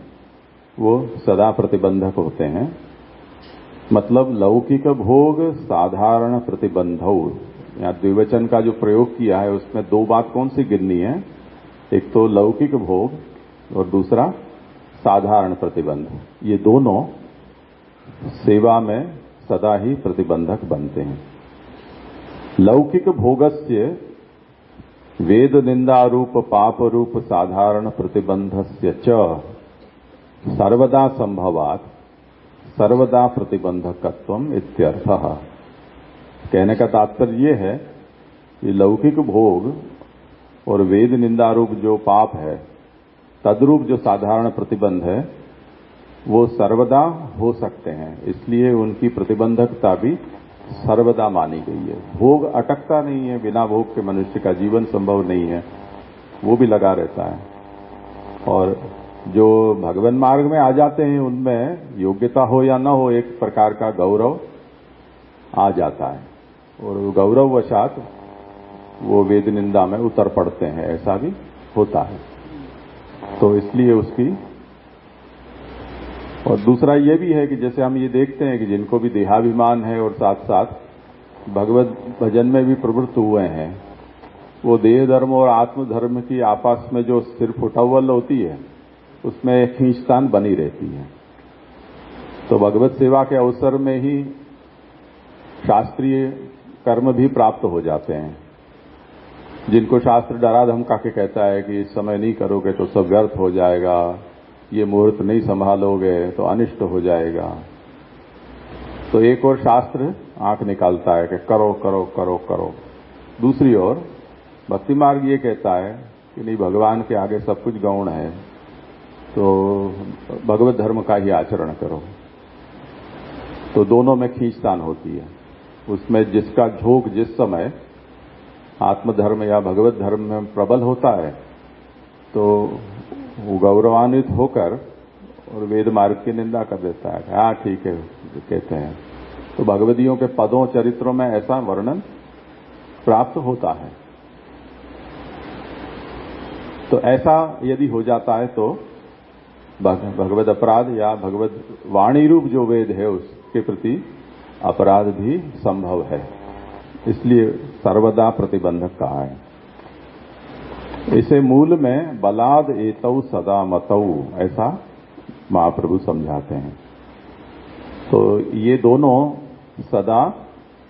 वो सदा प्रतिबंधक होते हैं। मतलब लौकिक भोग साधारण प्रतिबंधौ, यहाँ द्विवचन का जो प्रयोग किया है उसमें दो बात कौन सी गिननी है, एक तो लौकिक भोग और दूसरा साधारण प्रतिबंध। ये दोनों सेवा में सदा ही प्रतिबंधक बनते हैं। लौकिक भोगस्य वेद निंदा रूप पाप रूप साधारण प्रतिबंधस्य च सर्वदा संभवात् सर्वदा प्रतिबंधकत्वम इत्यर्थः। कहने का तात्पर्य ये है कि लौकिक भोग और वेद निंदा रूप जो पाप है, तद्रूप जो साधारण प्रतिबंध है, वो सर्वदा हो सकते हैं, इसलिए उनकी प्रतिबंधकता भी सर्वदा मानी गई है। भोग अटकता नहीं है, बिना भोग के मनुष्य का जीवन संभव नहीं है, वो भी लगा रहता है। और जो भगवान मार्ग में आ जाते हैं उनमें योग्यता हो या न हो एक प्रकार का गौरव आ जाता है, और गौरववशात वो वेद निंदा में उतर पड़ते हैं, ऐसा भी होता है। तो इसलिए उसकी, और दूसरा ये भी है कि जैसे हम ये देखते हैं कि जिनको भी देहाभिमान है और साथ साथ भगवत भजन में भी प्रवृत्त हुए हैं, वो देह धर्म और आत्म धर्म की आपस में जो सिर्फ उठौवल होती है उसमें खींचतान बनी रहती है। तो भगवत सेवा के अवसर में ही शास्त्रीय कर्म भी प्राप्त हो जाते हैं, जिनको शास्त्र डरा धमका के कहता है कि इस समय नहीं करोगे तो सब व्यर्थ हो जाएगा, ये मुहूर्त नहीं संभालोगे तो अनिष्ट हो जाएगा। तो एक और शास्त्र आंख निकालता है कि करो करो करो करो, दूसरी ओर भक्ति मार्ग ये कहता है कि नहीं, भगवान के आगे सब कुछ गौण है, तो भगवत धर्म का ही आचरण करो। तो दोनों में खींचतान होती है, उसमें जिसका झोंक जिस समय आत्मधर्म या भगवत धर्म में प्रबल होता है तो वो गौरवान्वित होकर और वेद मार्ग की निंदा कर देता है, हाँ ठीक है कहते हैं। तो भगवदियों के पदों चरित्रों में ऐसा वर्णन प्राप्त होता है। तो ऐसा यदि हो जाता है तो भगवत अपराध या भगवत वाणी रूप जो वेद है उसके प्रति अपराध भी संभव है, इसलिए सर्वदा प्रतिबंधक कहा है। इसे मूल में बलाद एतौ सदा मतौ ऐसा महाप्रभु समझाते हैं। तो ये दोनों सदा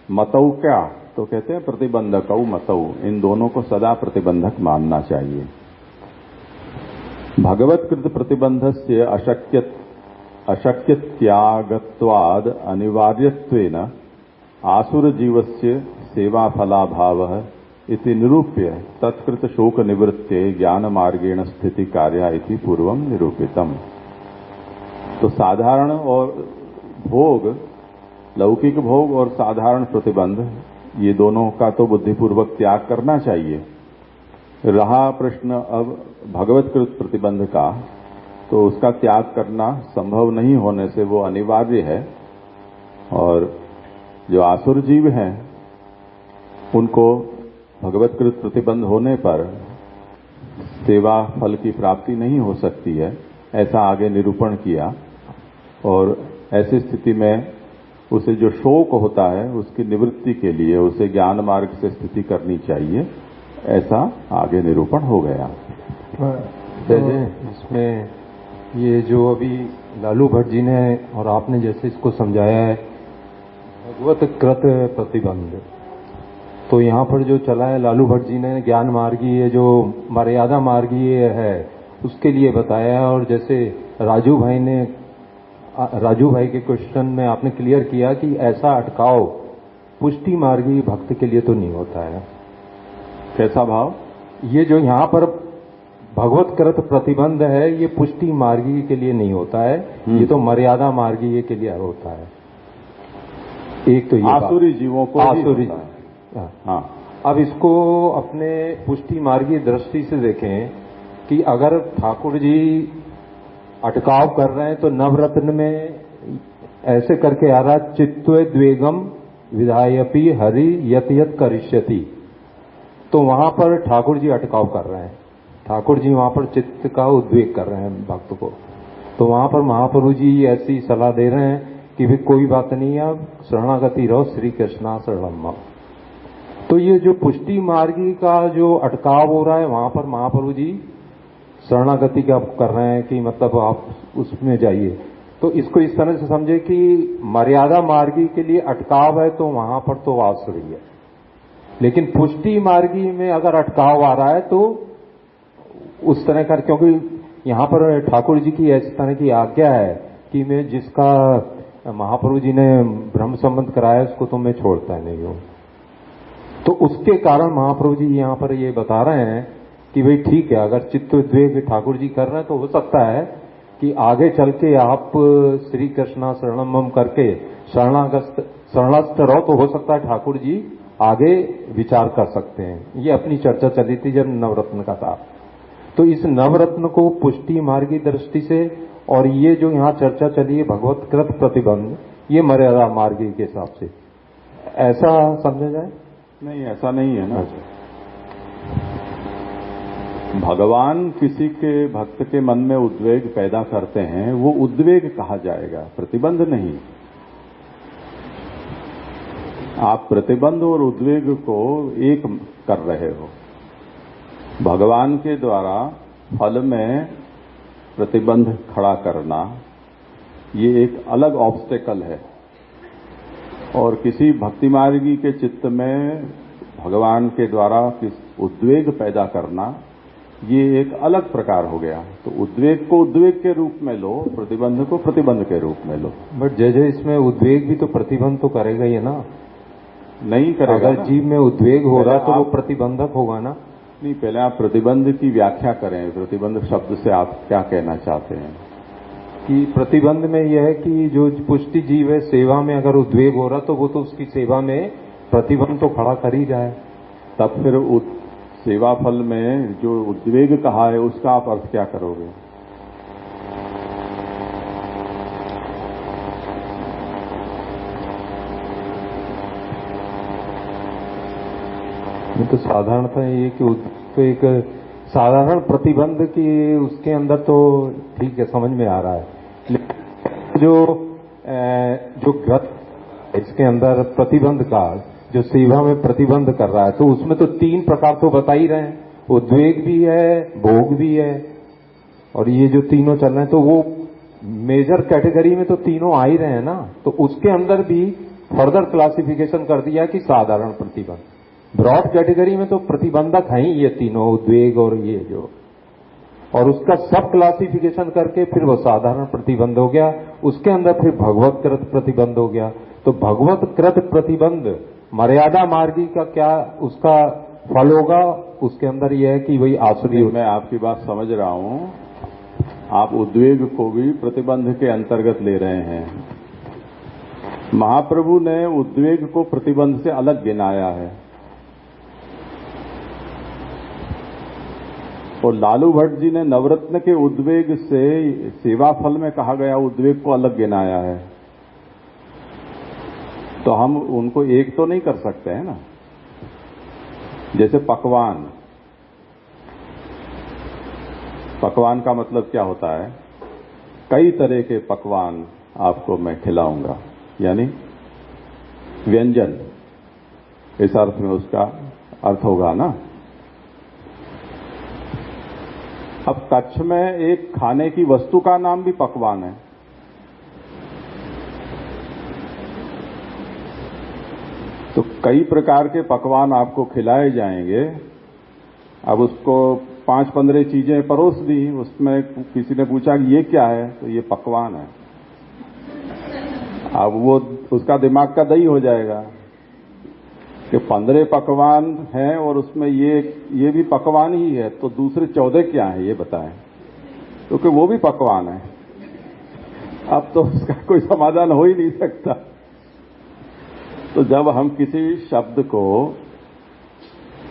मतौ क्या तो कहते हैं प्रतिबंधकौ मतौ, इन दोनों को सदा प्रतिबंधक मानना चाहिए। भगवत्कृत प्रतिबंधस्य अशक्यत्यागत्वाद अनिवार्यत्वेन आसुरजीवस्य सेवाफलाभावः इति निरूप्य तत्कृत शोक निवृत्ते ज्ञान मार्गेण स्थिति कार्या इति पूर्वम निरूपितम। तो साधारण और भोग, लौकिक भोग और साधारण प्रतिबंध, ये दोनों का तो बुद्धिपूर्वक त्याग करना चाहिए। रहा प्रश्न अब भगवत्कृत प्रतिबंध का, तो उसका त्याग करना संभव नहीं होने से वो अनिवार्य है। और जो आसुर जीव हैं उनको भगवत्कृत प्रतिबंध होने पर सेवा फल की प्राप्ति नहीं हो सकती है, ऐसा आगे निरूपण किया। और ऐसी स्थिति में उसे जो शोक होता है उसकी निवृत्ति के लिए उसे ज्ञान मार्ग से स्थिति करनी चाहिए, ऐसा आगे निरूपण हो गया। इसमें ये जो अभी लालू भट्ट जी ने और आपने जैसे इसको समझाया है भगवत्कृत प्रतिबंध, तो यहाँ पर जो चला है लालू भट्ट जी ने ज्ञान मार्गीय जो मर्यादा मार्गीय है उसके लिए बताया है। और जैसे राजू भाई के क्वेश्चन में आपने क्लियर किया कि ऐसा अटकाव पुष्टि मार्गी भक्त के लिए तो नहीं होता है। कैसा भाव? ये जो यहाँ पर भगवत्कृत प्रतिबंध है ये पुष्टि मार्गी के लिए नहीं होता है, ये तो मर्यादा मार्गीय के लिए होता है। एक तो ये आसुरी जीवों को आसुरी, हाँ। अब इसको अपने पुष्टि मार्गी दृष्टि से देखें कि अगर ठाकुर जी अटकाव कर रहे हैं तो नवरत्न में ऐसे करके आ रहा है चित्तद्वेगम विधायपि हरि यत यत करिष्यति, तो वहां पर ठाकुर जी अटकाव कर रहे हैं, ठाकुर जी वहां पर चित्त का उद्वेग कर रहे हैं भक्त को। तो वहां पर महाप्रभु जी ऐसी सलाह दे रहे हैं कि भी कोई बात नहीं है, शरणागति रहो श्री कृष्णा शरणम। तो ये जो पुष्टि मार्गी का जो अटकाव हो रहा है वहां पर महाप्रभु जी शरणागति का कर रहे हैं कि मतलब आप उसमें जाइए। तो इसको इस तरह से समझे कि मर्यादा मार्गी के लिए अटकाव है तो वहां पर तो आसुरी है, लेकिन पुष्टि मार्गी में अगर अटकाव आ रहा है तो उस तरह का, क्योंकि यहाँ पर ठाकुर जी की ऐसी तरह की आज्ञा है कि मैं जिसका महाप्रभु जी ने ब्रह्म संबंध कराया उसको तो मैं छोड़ता नहीं हूं। तो उसके कारण महाप्रभु जी यहाँ पर ये बता रहे हैं कि भाई ठीक है, अगर चित्तोद्वेग ठाकुर जी कर रहे हैं तो हो सकता है कि आगे चल के आप श्री कृष्णा शरणम करके शरणागत रहो तो हो सकता है ठाकुर जी आगे विचार कर सकते हैं। ये अपनी चर्चा चली थी जब नवरत्न का था। तो इस नवरत्न को पुष्टि मार्गी दृष्टि से और ये जो यहाँ चर्चा चली है भगवत्कृत प्रतिबंध, ये मर्यादा मार्गी के हिसाब से ऐसा समझा जाए? नहीं, ऐसा नहीं है ना। भगवान किसी के भक्त के मन में उद्वेग पैदा करते हैं, वो उद्वेग कहा जाएगा, प्रतिबंध नहीं। आप प्रतिबंध और उद्वेग को एक कर रहे हो। भगवान के द्वारा फल में प्रतिबंध खड़ा करना ये एक अलग ऑब्स्टेकल है, और किसी भक्ति मार्गी के चित्त में भगवान के द्वारा उद्वेग पैदा करना ये एक अलग प्रकार हो गया। तो उद्वेग को उद्वेग के रूप में लो, प्रतिबंध को प्रतिबंध के रूप में लो। बट जैसे इसमें उद्वेग भी तो प्रतिबंध तो करेगा ही ना? नहीं करेगा। अगर जीव में उद्वेग हो रहा तो वो प्रतिबंधक होगा ना? नहीं, पहले आप प्रतिबंध की व्याख्या करें। प्रतिबंध शब्द से आप क्या कहना चाहते हैं? कि प्रतिबंध में यह है कि जो पुष्टि जीव है सेवा में अगर उद्वेग हो रहा तो वो तो उसकी सेवा में प्रतिबंध तो खड़ा कर ही जाए। तब फिर सेवा फल में जो उद्वेग कहा है उसका आप अर्थ क्या करोगे? तो साधारणतः ये कि तो एक साधारण प्रतिबंध की उसके अंदर तो ठीक है, समझ में आ रहा है। लेकिन जो ग्रत इसके अंदर प्रतिबंध का जो सेवा में प्रतिबंध कर रहा है तो उसमें तो 3 प्रकार तो बता ही रहे हैं, उद्वेग भी है, भोग भी है, और ये जो तीनों चल रहे हैं तो वो मेजर कैटेगरी में तो तीनों आ ही रहे हैं ना। तो उसके अंदर भी फर्दर क्लासिफिकेशन कर दिया कि साधारण प्रतिबंध। ब्रॉड कैटेगरी में तो प्रतिबंधक हैं ही ये तीनों, उद्वेग और ये जो, और उसका सब क्लासिफिकेशन करके फिर वो साधारण प्रतिबंध हो गया। उसके अंदर फिर भगवतकृत प्रतिबंध हो गया। तो भगवतकृत प्रतिबंध मर्यादा मार्गी का क्या उसका फल होगा? उसके अंदर यह है कि वही आसुरी। मैं आपकी बात समझ रहा हूं। आप उद्वेग को भी प्रतिबंध के अंतर्गत ले रहे हैं। महाप्रभु ने उद्वेग को प्रतिबंध से अलग गिनाया है, और लालू भट्ट जी ने नवरत्न के उद्वेग से सेवा फल में कहा गया उद्वेग को अलग गिनाया है। तो हम उनको एक तो नहीं कर सकते हैं ना। जैसे पकवान, पकवान का मतलब क्या होता है? कई तरह के पकवान आपको मैं खिलाऊंगा, यानी व्यंजन, इस अर्थ में उसका अर्थ होगा ना। अब कच्छ में एक खाने की वस्तु का नाम भी पकवान है। तो कई प्रकार के पकवान आपको खिलाए जाएंगे। अब उसको 5-15 चीजें परोस दी, उसमें किसी ने पूछा कि ये क्या है, तो ये पकवान है। अब वो उसका दिमाग का दही हो जाएगा कि 15 पकवान हैं और उसमें ये भी पकवान ही है, तो दूसरे 14 क्या है ये बताएं, क्योंकि वो भी पकवान है। अब तो उसका कोई समाधान हो ही नहीं सकता। तो जब हम किसी शब्द को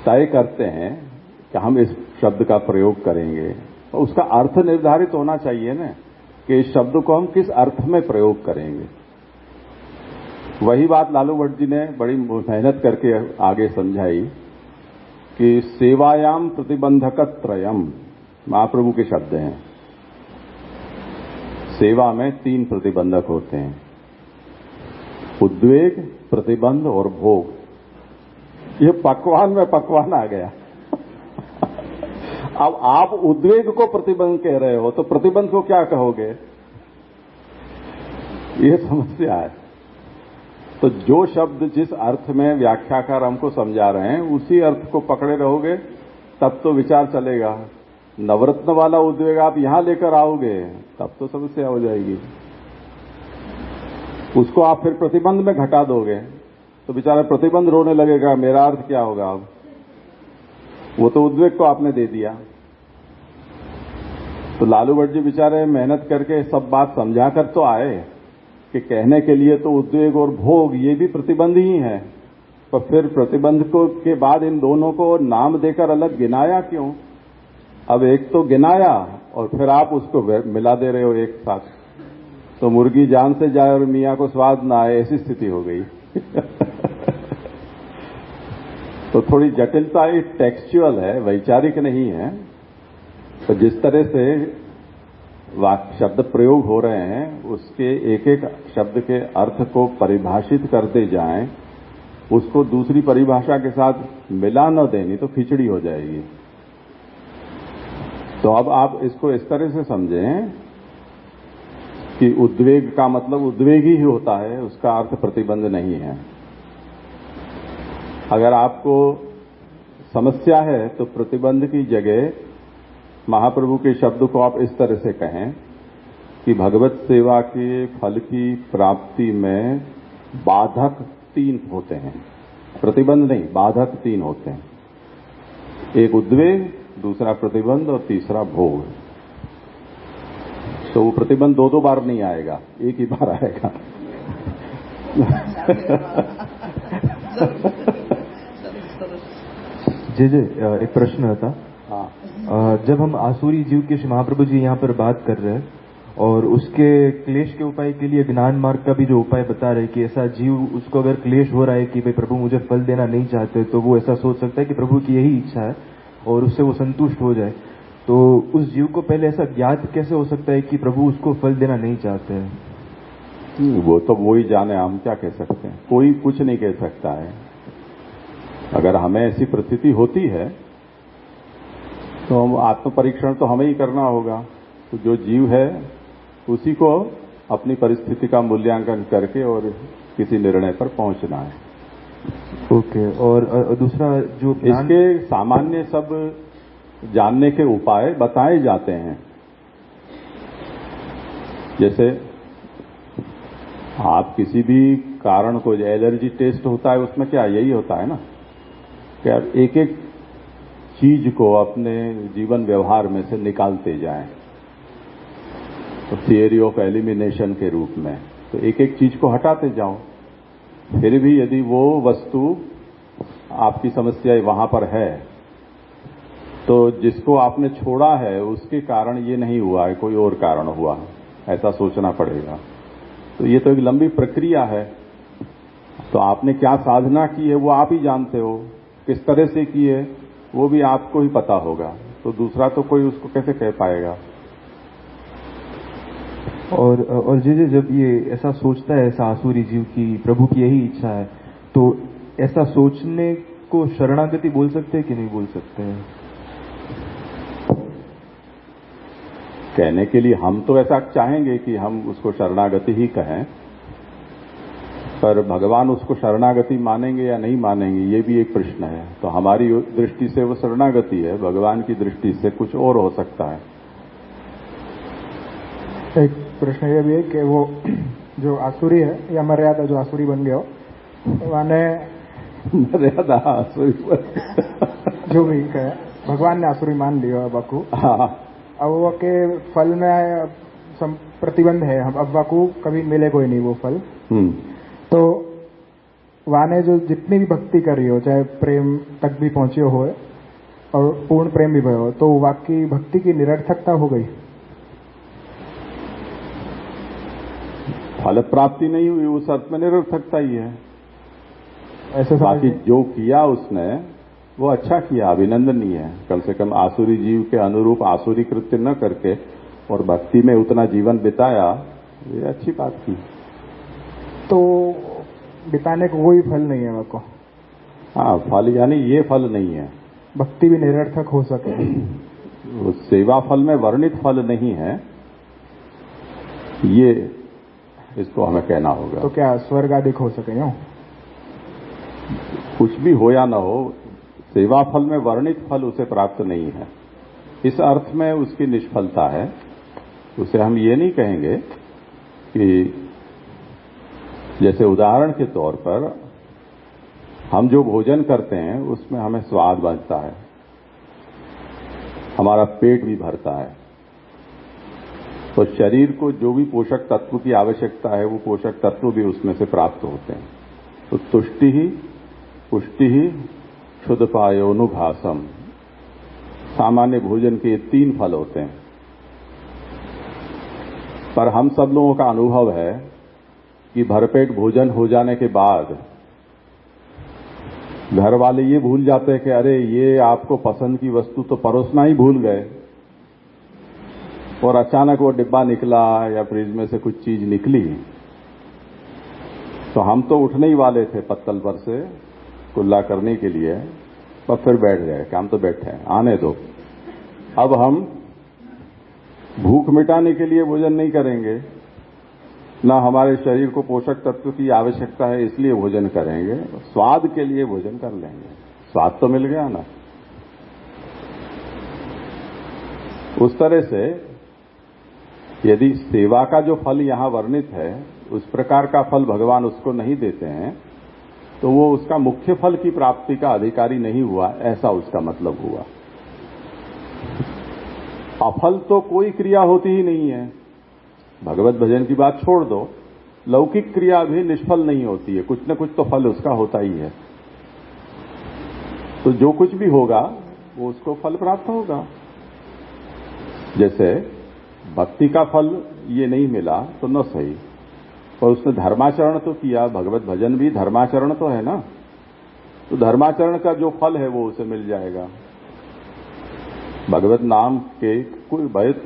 तय करते हैं कि हम इस शब्द का प्रयोग करेंगे, तो उसका अर्थ निर्धारित होना चाहिए ना कि इस शब्द को हम किस अर्थ में प्रयोग करेंगे। वही बात लालू भट्ट जी ने बड़ी मेहनत करके आगे समझाई कि सेवायाम प्रतिबंधकत्रयम, महाप्रभु के शब्द हैं। सेवा में 3 प्रतिबंधक होते हैं, उद्वेग, प्रतिबंध और भोग। ये पकवान में पकवान आ गया। अब आप उद्वेग को प्रतिबंध कह रहे हो, तो प्रतिबंध को क्या कहोगे? ये समस्या है। तो जो शब्द जिस अर्थ में व्याख्याकार हमको समझा रहे हैं, उसी अर्थ को पकड़े रहोगे, तब तो विचार चलेगा। नवरत्न वाला उद्वेग आप यहां लेकर आओगे, तब तो समस्या हो जाएगी। उसको आप फिर प्रतिबंध में घटा दोगे, तो बेचारा प्रतिबंध रोने लगेगा, मेरा अर्थ क्या होगा? अब वो तो उद्वेग को आपने दे दिया। तो लालू भट्ट जी बेचारे मेहनत करके सब बात समझा कर तो आए कि कहने के लिए तो उद्वेग और भोग ये भी प्रतिबंध ही है, पर फिर प्रतिबंध को के बाद इन दोनों को नाम देकर अलग गिनाया क्यों? अब एक तो गिनाया और फिर आप उसको मिला दे रहे हो एक साथ, तो मुर्गी जान से जाए और मियां को स्वाद ना आए, ऐसी स्थिति हो गई। तो थोड़ी जटिलता टेक्सचुअल है, वैचारिक नहीं है। तो जिस तरह से शब्द प्रयोग हो रहे हैं, उसके एक एक शब्द के अर्थ को परिभाषित करते जाएं, उसको दूसरी परिभाषा के साथ मिला न देनी तो खिचड़ी हो जाएगी। तो अब आप इसको इस तरह से समझें कि उद्वेग का मतलब उद्वेग ही होता है, उसका अर्थ प्रतिबंध नहीं है। अगर आपको समस्या है तो प्रतिबंध की जगह महाप्रभु के शब्द को आप इस तरह से कहें कि भगवत सेवा के फल की प्राप्ति में बाधक 3 होते हैं, प्रतिबंध नहीं, बाधक 3 होते हैं। एक उद्वेग, दूसरा प्रतिबंध और तीसरा भोग। तो वो प्रतिबंध 2 बार नहीं आएगा, एक ही बार आएगा। जी एक प्रश्न था। जब हम आसुरी जीव के महाप्रभु जी यहाँ पर बात कर रहे हैं और उसके क्लेश के उपाय के लिए ज्ञान मार्ग का भी जो उपाय बता रहे कि ऐसा जीव, उसको अगर क्लेश हो रहा है कि भाई प्रभु मुझे फल देना नहीं चाहते, तो वो ऐसा सोच सकता है कि प्रभु की यही इच्छा है और उससे वो संतुष्ट हो जाए। तो उस जीव को पहले ऐसा ज्ञात कैसे हो सकता है कि प्रभु उसको फल देना नहीं चाहते हैं? वो तो वो ही जाने, हम क्या कह सकते हैं, कोई कुछ नहीं कह सकता है। अगर हमें ऐसी परिस्थिति होती है तो हम आत्म परीक्षण तो हमें ही करना होगा। तो जो जीव है उसी को अपनी परिस्थिति का मूल्यांकन करके और किसी निर्णय पर पहुंचना है। ओके। और दूसरा जो इसके सामान्य सब जानने के उपाय बताए जाते हैं। जैसे आप किसी भी कारण को, एलर्जी टेस्ट होता है, उसमें क्या यही होता है ना कि आप एक एक चीज को अपने जीवन व्यवहार में से निकालते जाएं, तो थियरी ऑफ एलिमिनेशन के रूप में, तो एक एक चीज को हटाते जाओ। फिर भी यदि वो वस्तु आपकी समस्या वहां पर है, तो जिसको आपने छोड़ा है उसके कारण ये नहीं हुआ है, कोई और कारण हुआ, ऐसा सोचना पड़ेगा। तो ये तो एक लंबी प्रक्रिया है। तो आपने क्या साधना की है वो आप ही जानते हो, किस तरह से की है वो भी आपको ही पता होगा, तो दूसरा तो कोई उसको कैसे कह पाएगा। और जब ये ऐसा सोचता है, ऐसा आसुरी जीव की प्रभु की यही इच्छा है, तो ऐसा सोचने को शरणागति बोल सकते हैं कि नहीं बोल सकते हैं? कहने के लिए हम तो ऐसा चाहेंगे कि हम उसको शरणागति ही कहें, पर भगवान उसको शरणागति मानेंगे या नहीं मानेंगे ये भी एक प्रश्न है। तो हमारी दृष्टि से वो शरणागति है, भगवान की दृष्टि से कुछ और हो सकता है। एक प्रश्न ये भी है कि वो जो आसुरी है या मर्यादा जो आसुरी बन गया हो, माने मर्यादा आसुरी जो भी कहे, भगवान ने आसुरी मान लिया बाकू। अब वो के फल में प्रतिबंध है, अब बाकू कभी मिले कोई नहीं वो फल। तो वाने जो जितनी भी भक्ति करी हो, चाहे प्रेम तक भी पहुंची हो और पूर्ण प्रेम भी भयो, तो वाकई भक्ति की निरर्थकता हो गई, फल प्राप्ति नहीं हुई, उस अर्थ में निरर्थकता ही है। ऐसे बाकी जो किया उसने वो अच्छा किया, अभिनंदनीय है। कम से कम आसुरी जीव के अनुरूप आसुरी कृत्य न करके और भक्ति में उतना जीवन बिताया, ये अच्छी बात की। तो बिताने को कोई फल नहीं है आपको? हाँ, फल यानी ये फल नहीं है, भक्ति भी निरर्थक हो सके। उस सेवा फल में वर्णित फल नहीं है, ये इसको हमें कहना होगा। तो क्या स्वर्ग आदि हो सके? यूं कुछ भी हो या ना हो, सेवा फल में वर्णित फल उसे प्राप्त नहीं है, इस अर्थ में उसकी निष्फलता है। उसे हम ये नहीं कहेंगे कि जैसे उदाहरण के तौर पर हम जो भोजन करते हैं उसमें हमें स्वाद बनता है, हमारा पेट भी भरता है, तो शरीर को जो भी पोषक तत्व की आवश्यकता है वो पोषक तत्व भी उसमें से प्राप्त होते हैं। तो तुष्टि ही पुष्टि ही क्षुदपायोनुभासम, सामान्य भोजन के 3 फल होते हैं। पर हम सब लोगों का अनुभव है कि भरपेट भोजन हो जाने के बाद घर वाले ये भूल जाते हैं कि अरे ये आपको पसंद की वस्तु तो परोसना ही भूल गए, और अचानक वो डिब्बा निकला या फ्रिज में से कुछ चीज निकली, तो हम तो उठने ही वाले थे पत्तल पर से कुल्ला करने के लिए, पर फिर बैठ गए कि हम तो बैठे हैं, आने दो। अब हम भूख मिटाने के लिए भोजन नहीं करेंगे, ना हमारे शरीर को पोषक तत्व की आवश्यकता है इसलिए भोजन करेंगे, स्वाद के लिए भोजन कर लेंगे। स्वाद तो मिल गया ना। उस तरह से यदि सेवा का जो फल यहां वर्णित है उस प्रकार का फल भगवान उसको नहीं देते हैं, तो वो उसका मुख्य फल की प्राप्ति का अधिकारी नहीं हुआ, ऐसा उसका मतलब हुआ। अफल तो कोई क्रिया होती ही नहीं है, भगवत भजन की बात छोड़ दो, लौकिक क्रिया भी निष्फल नहीं होती है, कुछ न कुछ तो फल उसका होता ही है। तो जो कुछ भी होगा वो उसको फल प्राप्त होगा। जैसे भक्ति का फल ये नहीं मिला तो न सही, और उसने धर्माचरण तो किया, भगवत भजन भी धर्माचरण तो है ना, तो धर्माचरण का जो फल है वो उसे मिल जाएगा। भगवत नाम के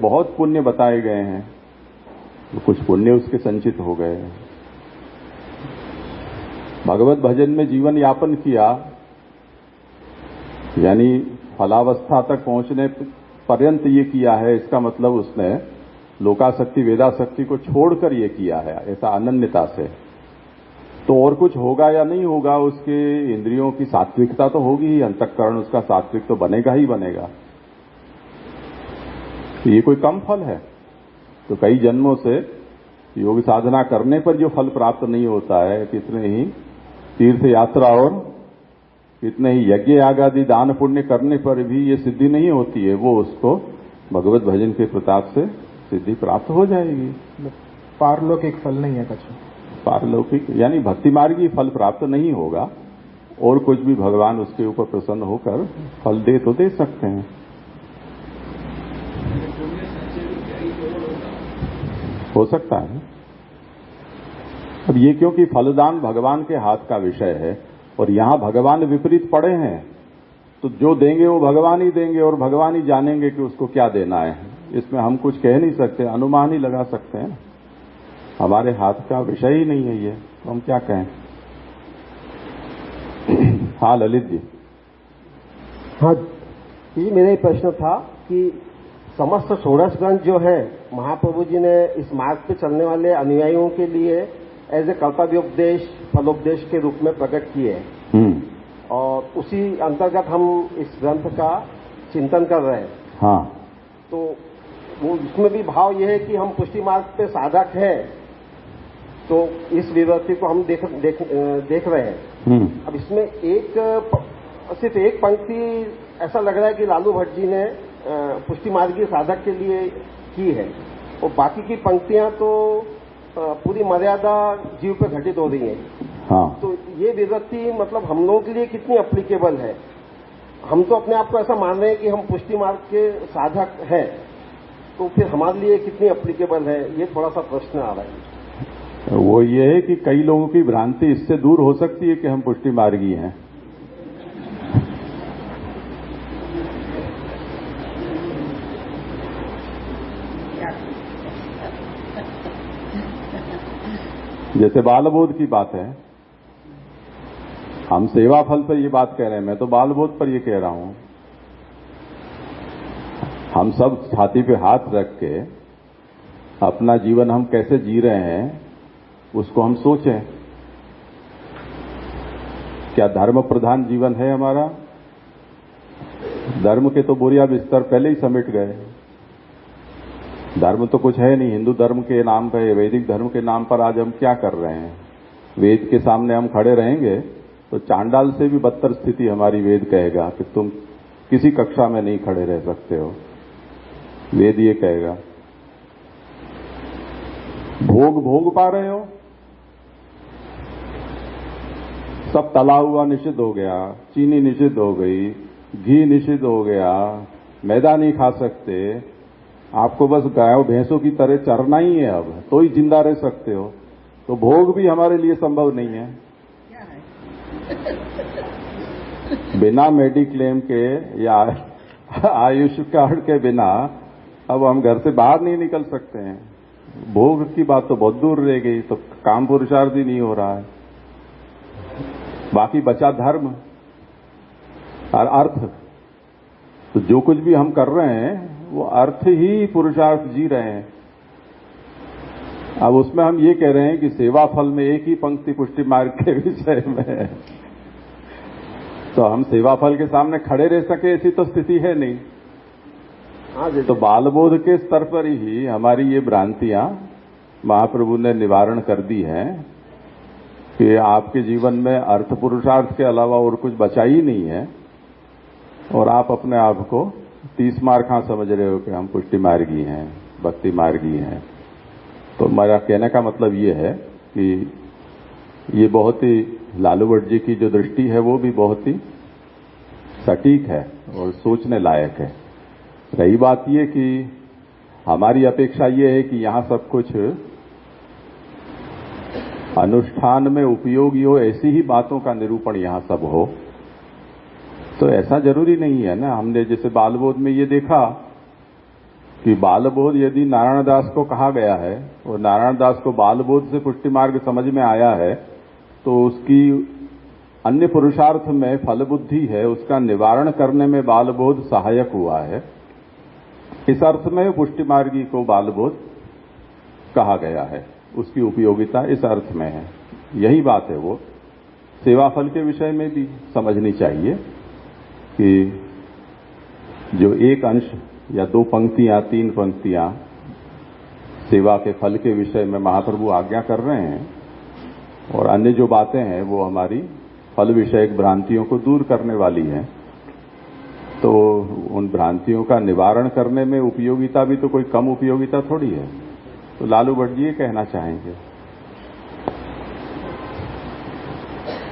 बहुत पुण्य बताए गए हैं, तो कुछ पुण्य उसके संचित हो गए। भगवत भजन में जीवन यापन किया, यानी फलावस्था तक पहुंचने पर्यंत ये किया है, इसका मतलब उसने लोकासक्ति वेदासक्ति को छोड़कर ये किया है, ऐसा अनन्यता से। तो और कुछ होगा या नहीं होगा, उसके इंद्रियों की सात्विकता तो होगी ही, अंतःकरण उसका सात्विक तो बनेगा ही बनेगा। ये कोई कम फल है? तो कई जन्मों से योग साधना करने पर जो फल प्राप्त नहीं होता है, कितने ही तीर्थ यात्रा और कितने ही यज्ञ याग आदि दान पुण्य करने पर भी ये सिद्धि नहीं होती है, वो उसको भगवत भजन के प्रताप से सिद्धि प्राप्त हो जाएगी। पारलौकिक फल नहीं है कुछ, पारलौकिक यानी भक्ति मार्गी फल प्राप्त नहीं होगा, और कुछ भी भगवान उसके ऊपर प्रसन्न होकर फल दे तो दे सकते हैं। हो सकता है। अब ये क्योंकि फलदान भगवान के हाथ का विषय है और यहां भगवान विपरीत पड़े हैं, तो जो देंगे वो भगवान ही देंगे और भगवान ही जानेंगे कि उसको क्या देना है। इसमें हम कुछ कह नहीं सकते, अनुमान ही लगा सकते हैं। हमारे हाथ का विषय ही नहीं है ये, तो हम क्या कहें। हाँ ललित जी। हाँ, ये मेरा ही प्रश्न था कि समस्त षोडश ग्रंथ जो है महाप्रभु जी ने इस मार्ग पे चलने वाले अनुयायियों के लिए एज ए कर्तव्योपदेश फलोपदेश के रूप में प्रकट किए हैं, और उसी अंतर्गत हम इस ग्रंथ का चिंतन कर रहे हैं। हाँ, तो वो इसमें भी भाव यह है कि हम पुष्टि मार्ग पे साधक हैं, तो इस विवृत्ति को हम देख रहे हैं। अब इसमें सिर्फ एक पंक्ति ऐसा लग रहा है कि लालू भट्ट जी ने पुष्टि मार्गी साधक के लिए की है, और बाकी की पंक्तियां तो पूरी मर्यादा जीव पे घटित हो रही है। हाँ। तो ये विवृत्ति मतलब हम लोगों के लिए कितनी एप्लीकेबल है? हम तो अपने आप को ऐसा मान रहे हैं कि हम पुष्टि मार्ग के साधक हैं, तो फिर हमारे लिए कितनी एप्लीकेबल है, ये थोड़ा सा प्रश्न आ रहा है। वो ये है कि कई लोगों की भ्रांति इससे दूर हो सकती है कि हम पुष्टि मार्गी हैं। जैसे बालबोध की बात है, हम सेवा फल पर ये बात कह रहे हैं, मैं तो बालबोध पर ये कह रहा हूं। हम सब छाती पे हाथ रख के अपना जीवन हम कैसे जी रहे हैं उसको हम सोचें। क्या धर्म प्रधान जीवन है हमारा? धर्म के तो बोरिया बिस्तर पहले ही समेट गए। धर्म तो कुछ है नहीं। हिंदू धर्म के नाम पर, वैदिक धर्म के नाम पर आज हम क्या कर रहे हैं? वेद के सामने हम खड़े रहेंगे तो चांडाल से भी बदतर स्थिति हमारी वेद कहेगा कि तुम किसी कक्षा में नहीं खड़े रह सकते हो। वेद ये कहेगा। भोग पा रहे हो, सब तला हुआ निषिद्ध हो गया, चीनी निषिद्ध हो गई, घी निषिद्ध हो गया, मैदा नहीं खा सकते, आपको बस गायों भैंसों की तरह चरना ही है अब, तो ही जिंदा रह सकते हो। तो भोग भी हमारे लिए संभव नहीं है। बिना मेडिक्लेम के या आयुष कार्ड के बिना अब हम घर से बाहर नहीं निकल सकते हैं। भोग की बात तो बहुत दूर रह गई, तो काम पुरुषार्थ ही नहीं हो रहा है। बाकी बचा धर्म और अर्थ। तो जो कुछ भी हम कर रहे हैं वो अर्थ ही पुरुषार्थ जी रहे हैं। अब उसमें हम ये कह रहे हैं कि सेवा फल में एक ही पंक्ति पुष्टि मार्ग के विषय में है, तो हम सेवा फल के सामने खड़े रह सके ऐसी तो स्थिति है नहीं। तो बालबोध के स्तर पर ही हमारी ये भ्रांतियां महाप्रभु ने निवारण कर दी हैं कि आपके जीवन में अर्थ पुरुषार्थ के अलावा और कुछ बचा ही नहीं है, और आप अपने आप को 30 मार्क समझ रहे हो कि हम पुष्टि मार्गी हैं, भक्ति मार्गी हैं। तो मेरा कहने का मतलब ये है कि ये बहुत ही लालू भट्ट जी की जो दृष्टि है वो भी बहुत ही सटीक है और सोचने लायक है। रही बात ये कि हमारी अपेक्षा ये है कि यहां सब कुछ अनुष्ठान में उपयोगी हो, ऐसी ही बातों का निरूपण यहां सब हो, तो ऐसा जरूरी नहीं है ना। हमने जैसे बालबोध में ये देखा कि बालबोध यदि नारायण दास को कहा गया है और नारायण दास को बालबोध से पुष्टि मार्ग समझ में आया है, तो उसकी अन्य पुरुषार्थ में फल बुद्धि है, उसका निवारण करने में बालबोध सहायक हुआ है। इस अर्थ में पुष्टि मार्गी को बालबोध कहा गया है, उसकी उपयोगिता इस अर्थ में है। यही बात है वो सेवा फल के विषय में भी समझनी चाहिए कि जो एक अंश या 2 पंक्तियां 3 पंक्तियां सेवा के फल के विषय में महाप्रभु आज्ञा कर रहे हैं और अन्य जो बातें हैं वो हमारी फल विषयक भ्रांतियों को दूर करने वाली हैं, तो उन भ्रांतियों का निवारण करने में उपयोगिता भी तो कोई कम उपयोगिता थोड़ी है। तो लालू भट्ट जी ये कहना चाहेंगे।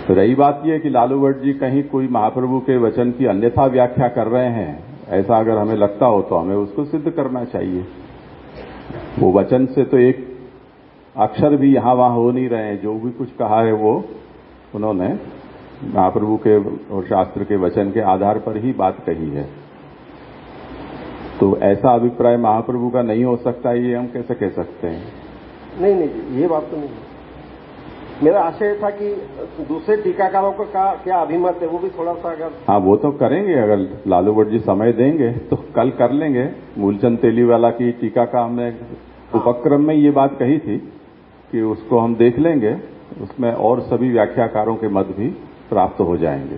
तो रही बात यह कि लालू भट्ट जी कहीं कोई महाप्रभु के वचन की अन्यथा व्याख्या कर रहे हैं, ऐसा अगर हमें लगता हो तो हमें उसको सिद्ध करना चाहिए। वो वचन से तो एक अक्षर भी यहां वहां हो नहीं रहे हैं, जो भी कुछ कहा है वो उन्होंने महाप्रभु के और शास्त्र के वचन के आधार पर ही बात कही है। तो ऐसा अभिप्राय महाप्रभु का नहीं हो सकता, ये हम कैसे कह सकते हैं? नहीं, ये बात तो नहीं। मेरा आशय था कि दूसरे टीकाकारों का क्या अभिमत है वो भी थोड़ा सा अगर। हाँ, वो तो करेंगे, अगर लालू भट्ट जी समय देंगे तो कल कर लेंगे। मूलचंद तेलीवाला की टीका का हमने उपक्रम में ये बात कही थी कि उसको हम देख लेंगे, उसमें और सभी व्याख्याकारों के मत भी प्राप्त हो जाएंगे।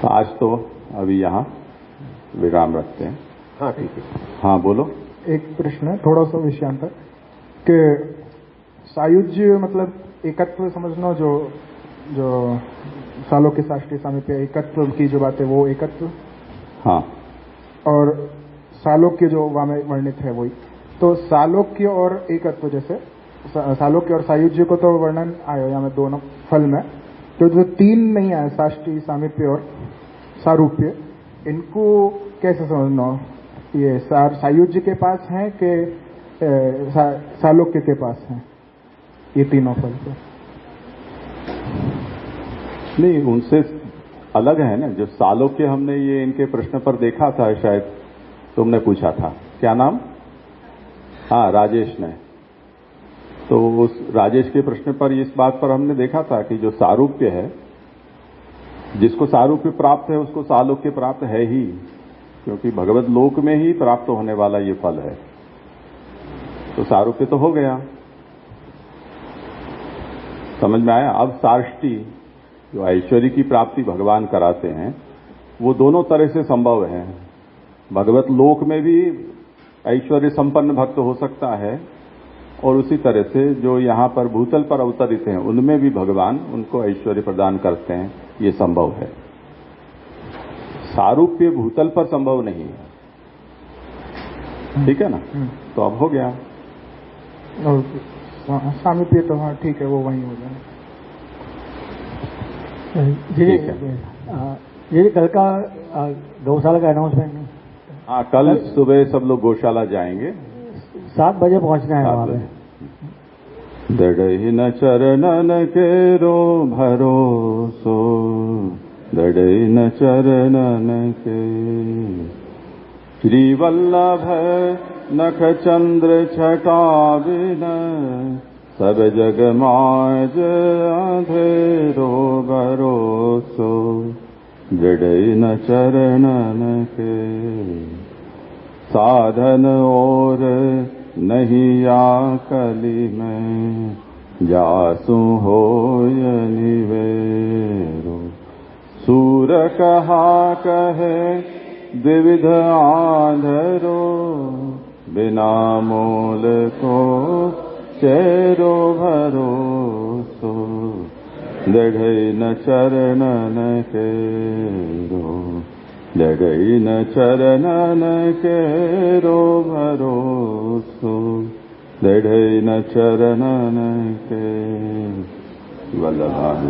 तो आज तो अभी यहाँ विराम रखते हैं। हाँ, ठीक है। हाँ, बोलो। एक प्रश्न है, थोड़ा सा विषयांतर, कि सायुज्य मतलब एकत्व समझना, जो सालों के साष्टी सामीप्य एकत्व की जो बात है वो एकत्व। हाँ। और सालोक्य जो वहां में वर्णित है वही। तो सालोक्य और एकत्व, जैसे सालोक्य और सायुज्य को तो वर्णन आया यहाँ में दोनों फल में, तो जो 3 नहीं आया, साष्टी सामीप्य और सारूप्य, इनको कैसे समझना? ये सायुज्य के पास है कि सालोक्य के पास है ये तीनों फल? तो नहीं, उनसे अलग है ना। जो सालोक्य हमने ये इनके प्रश्न पर देखा था, शायद तुमने पूछा था, क्या नाम? हाँ, राजेश ने। तो उस राजेश के प्रश्न पर इस बात पर हमने देखा था कि जो सारूप्य है, जिसको सारूप्य प्राप्त है उसको सालोक्य प्राप्त है ही, क्योंकि भगवत लोक में ही प्राप्त होने वाला ये फल है। तो सारूप्य तो हो गया, समझ में आया। अब साष्टी, जो ऐश्वर्य की प्राप्ति भगवान कराते हैं, वो दोनों तरह से संभव है। भगवत लोक में भी ऐश्वर्य संपन्न भक्त हो सकता है, और उसी तरह से जो यहाँ पर भूतल पर अवतरित हैं उनमें भी भगवान उनको ऐश्वर्य प्रदान करते हैं, ये संभव है। सारूप्य भूतल पर संभव नहीं है, ठीक है ना? तो अब हो गया। और सामीप्य तो हाँ ठीक है, वो वहीं हो जाए। जी, कल का गौशाला का अनाउंसमेंट नहीं? हाँ, कल सुबह सब लोग गौशाला जाएंगे, 7 बजे पहुंचना है वहां पे। दड़ई न चरणन के रो भरोसो, दड़ई न चरणन के, श्री वल्लभ नख चंद्र छटा बिन, सब जग माज अंधेरो भरोसो, दड़ई न चरणन के, साधन और नहीं या कली में, जासु होय निवेरो, सूर कहा कहे द्विविध आंधरो, बिना मोल को चेरो भरोसो, दढ़ई न चरणन के रो, दढ़ई न चरणन के रो भरोसो, दढ़ई न चरणन के। वल्लभान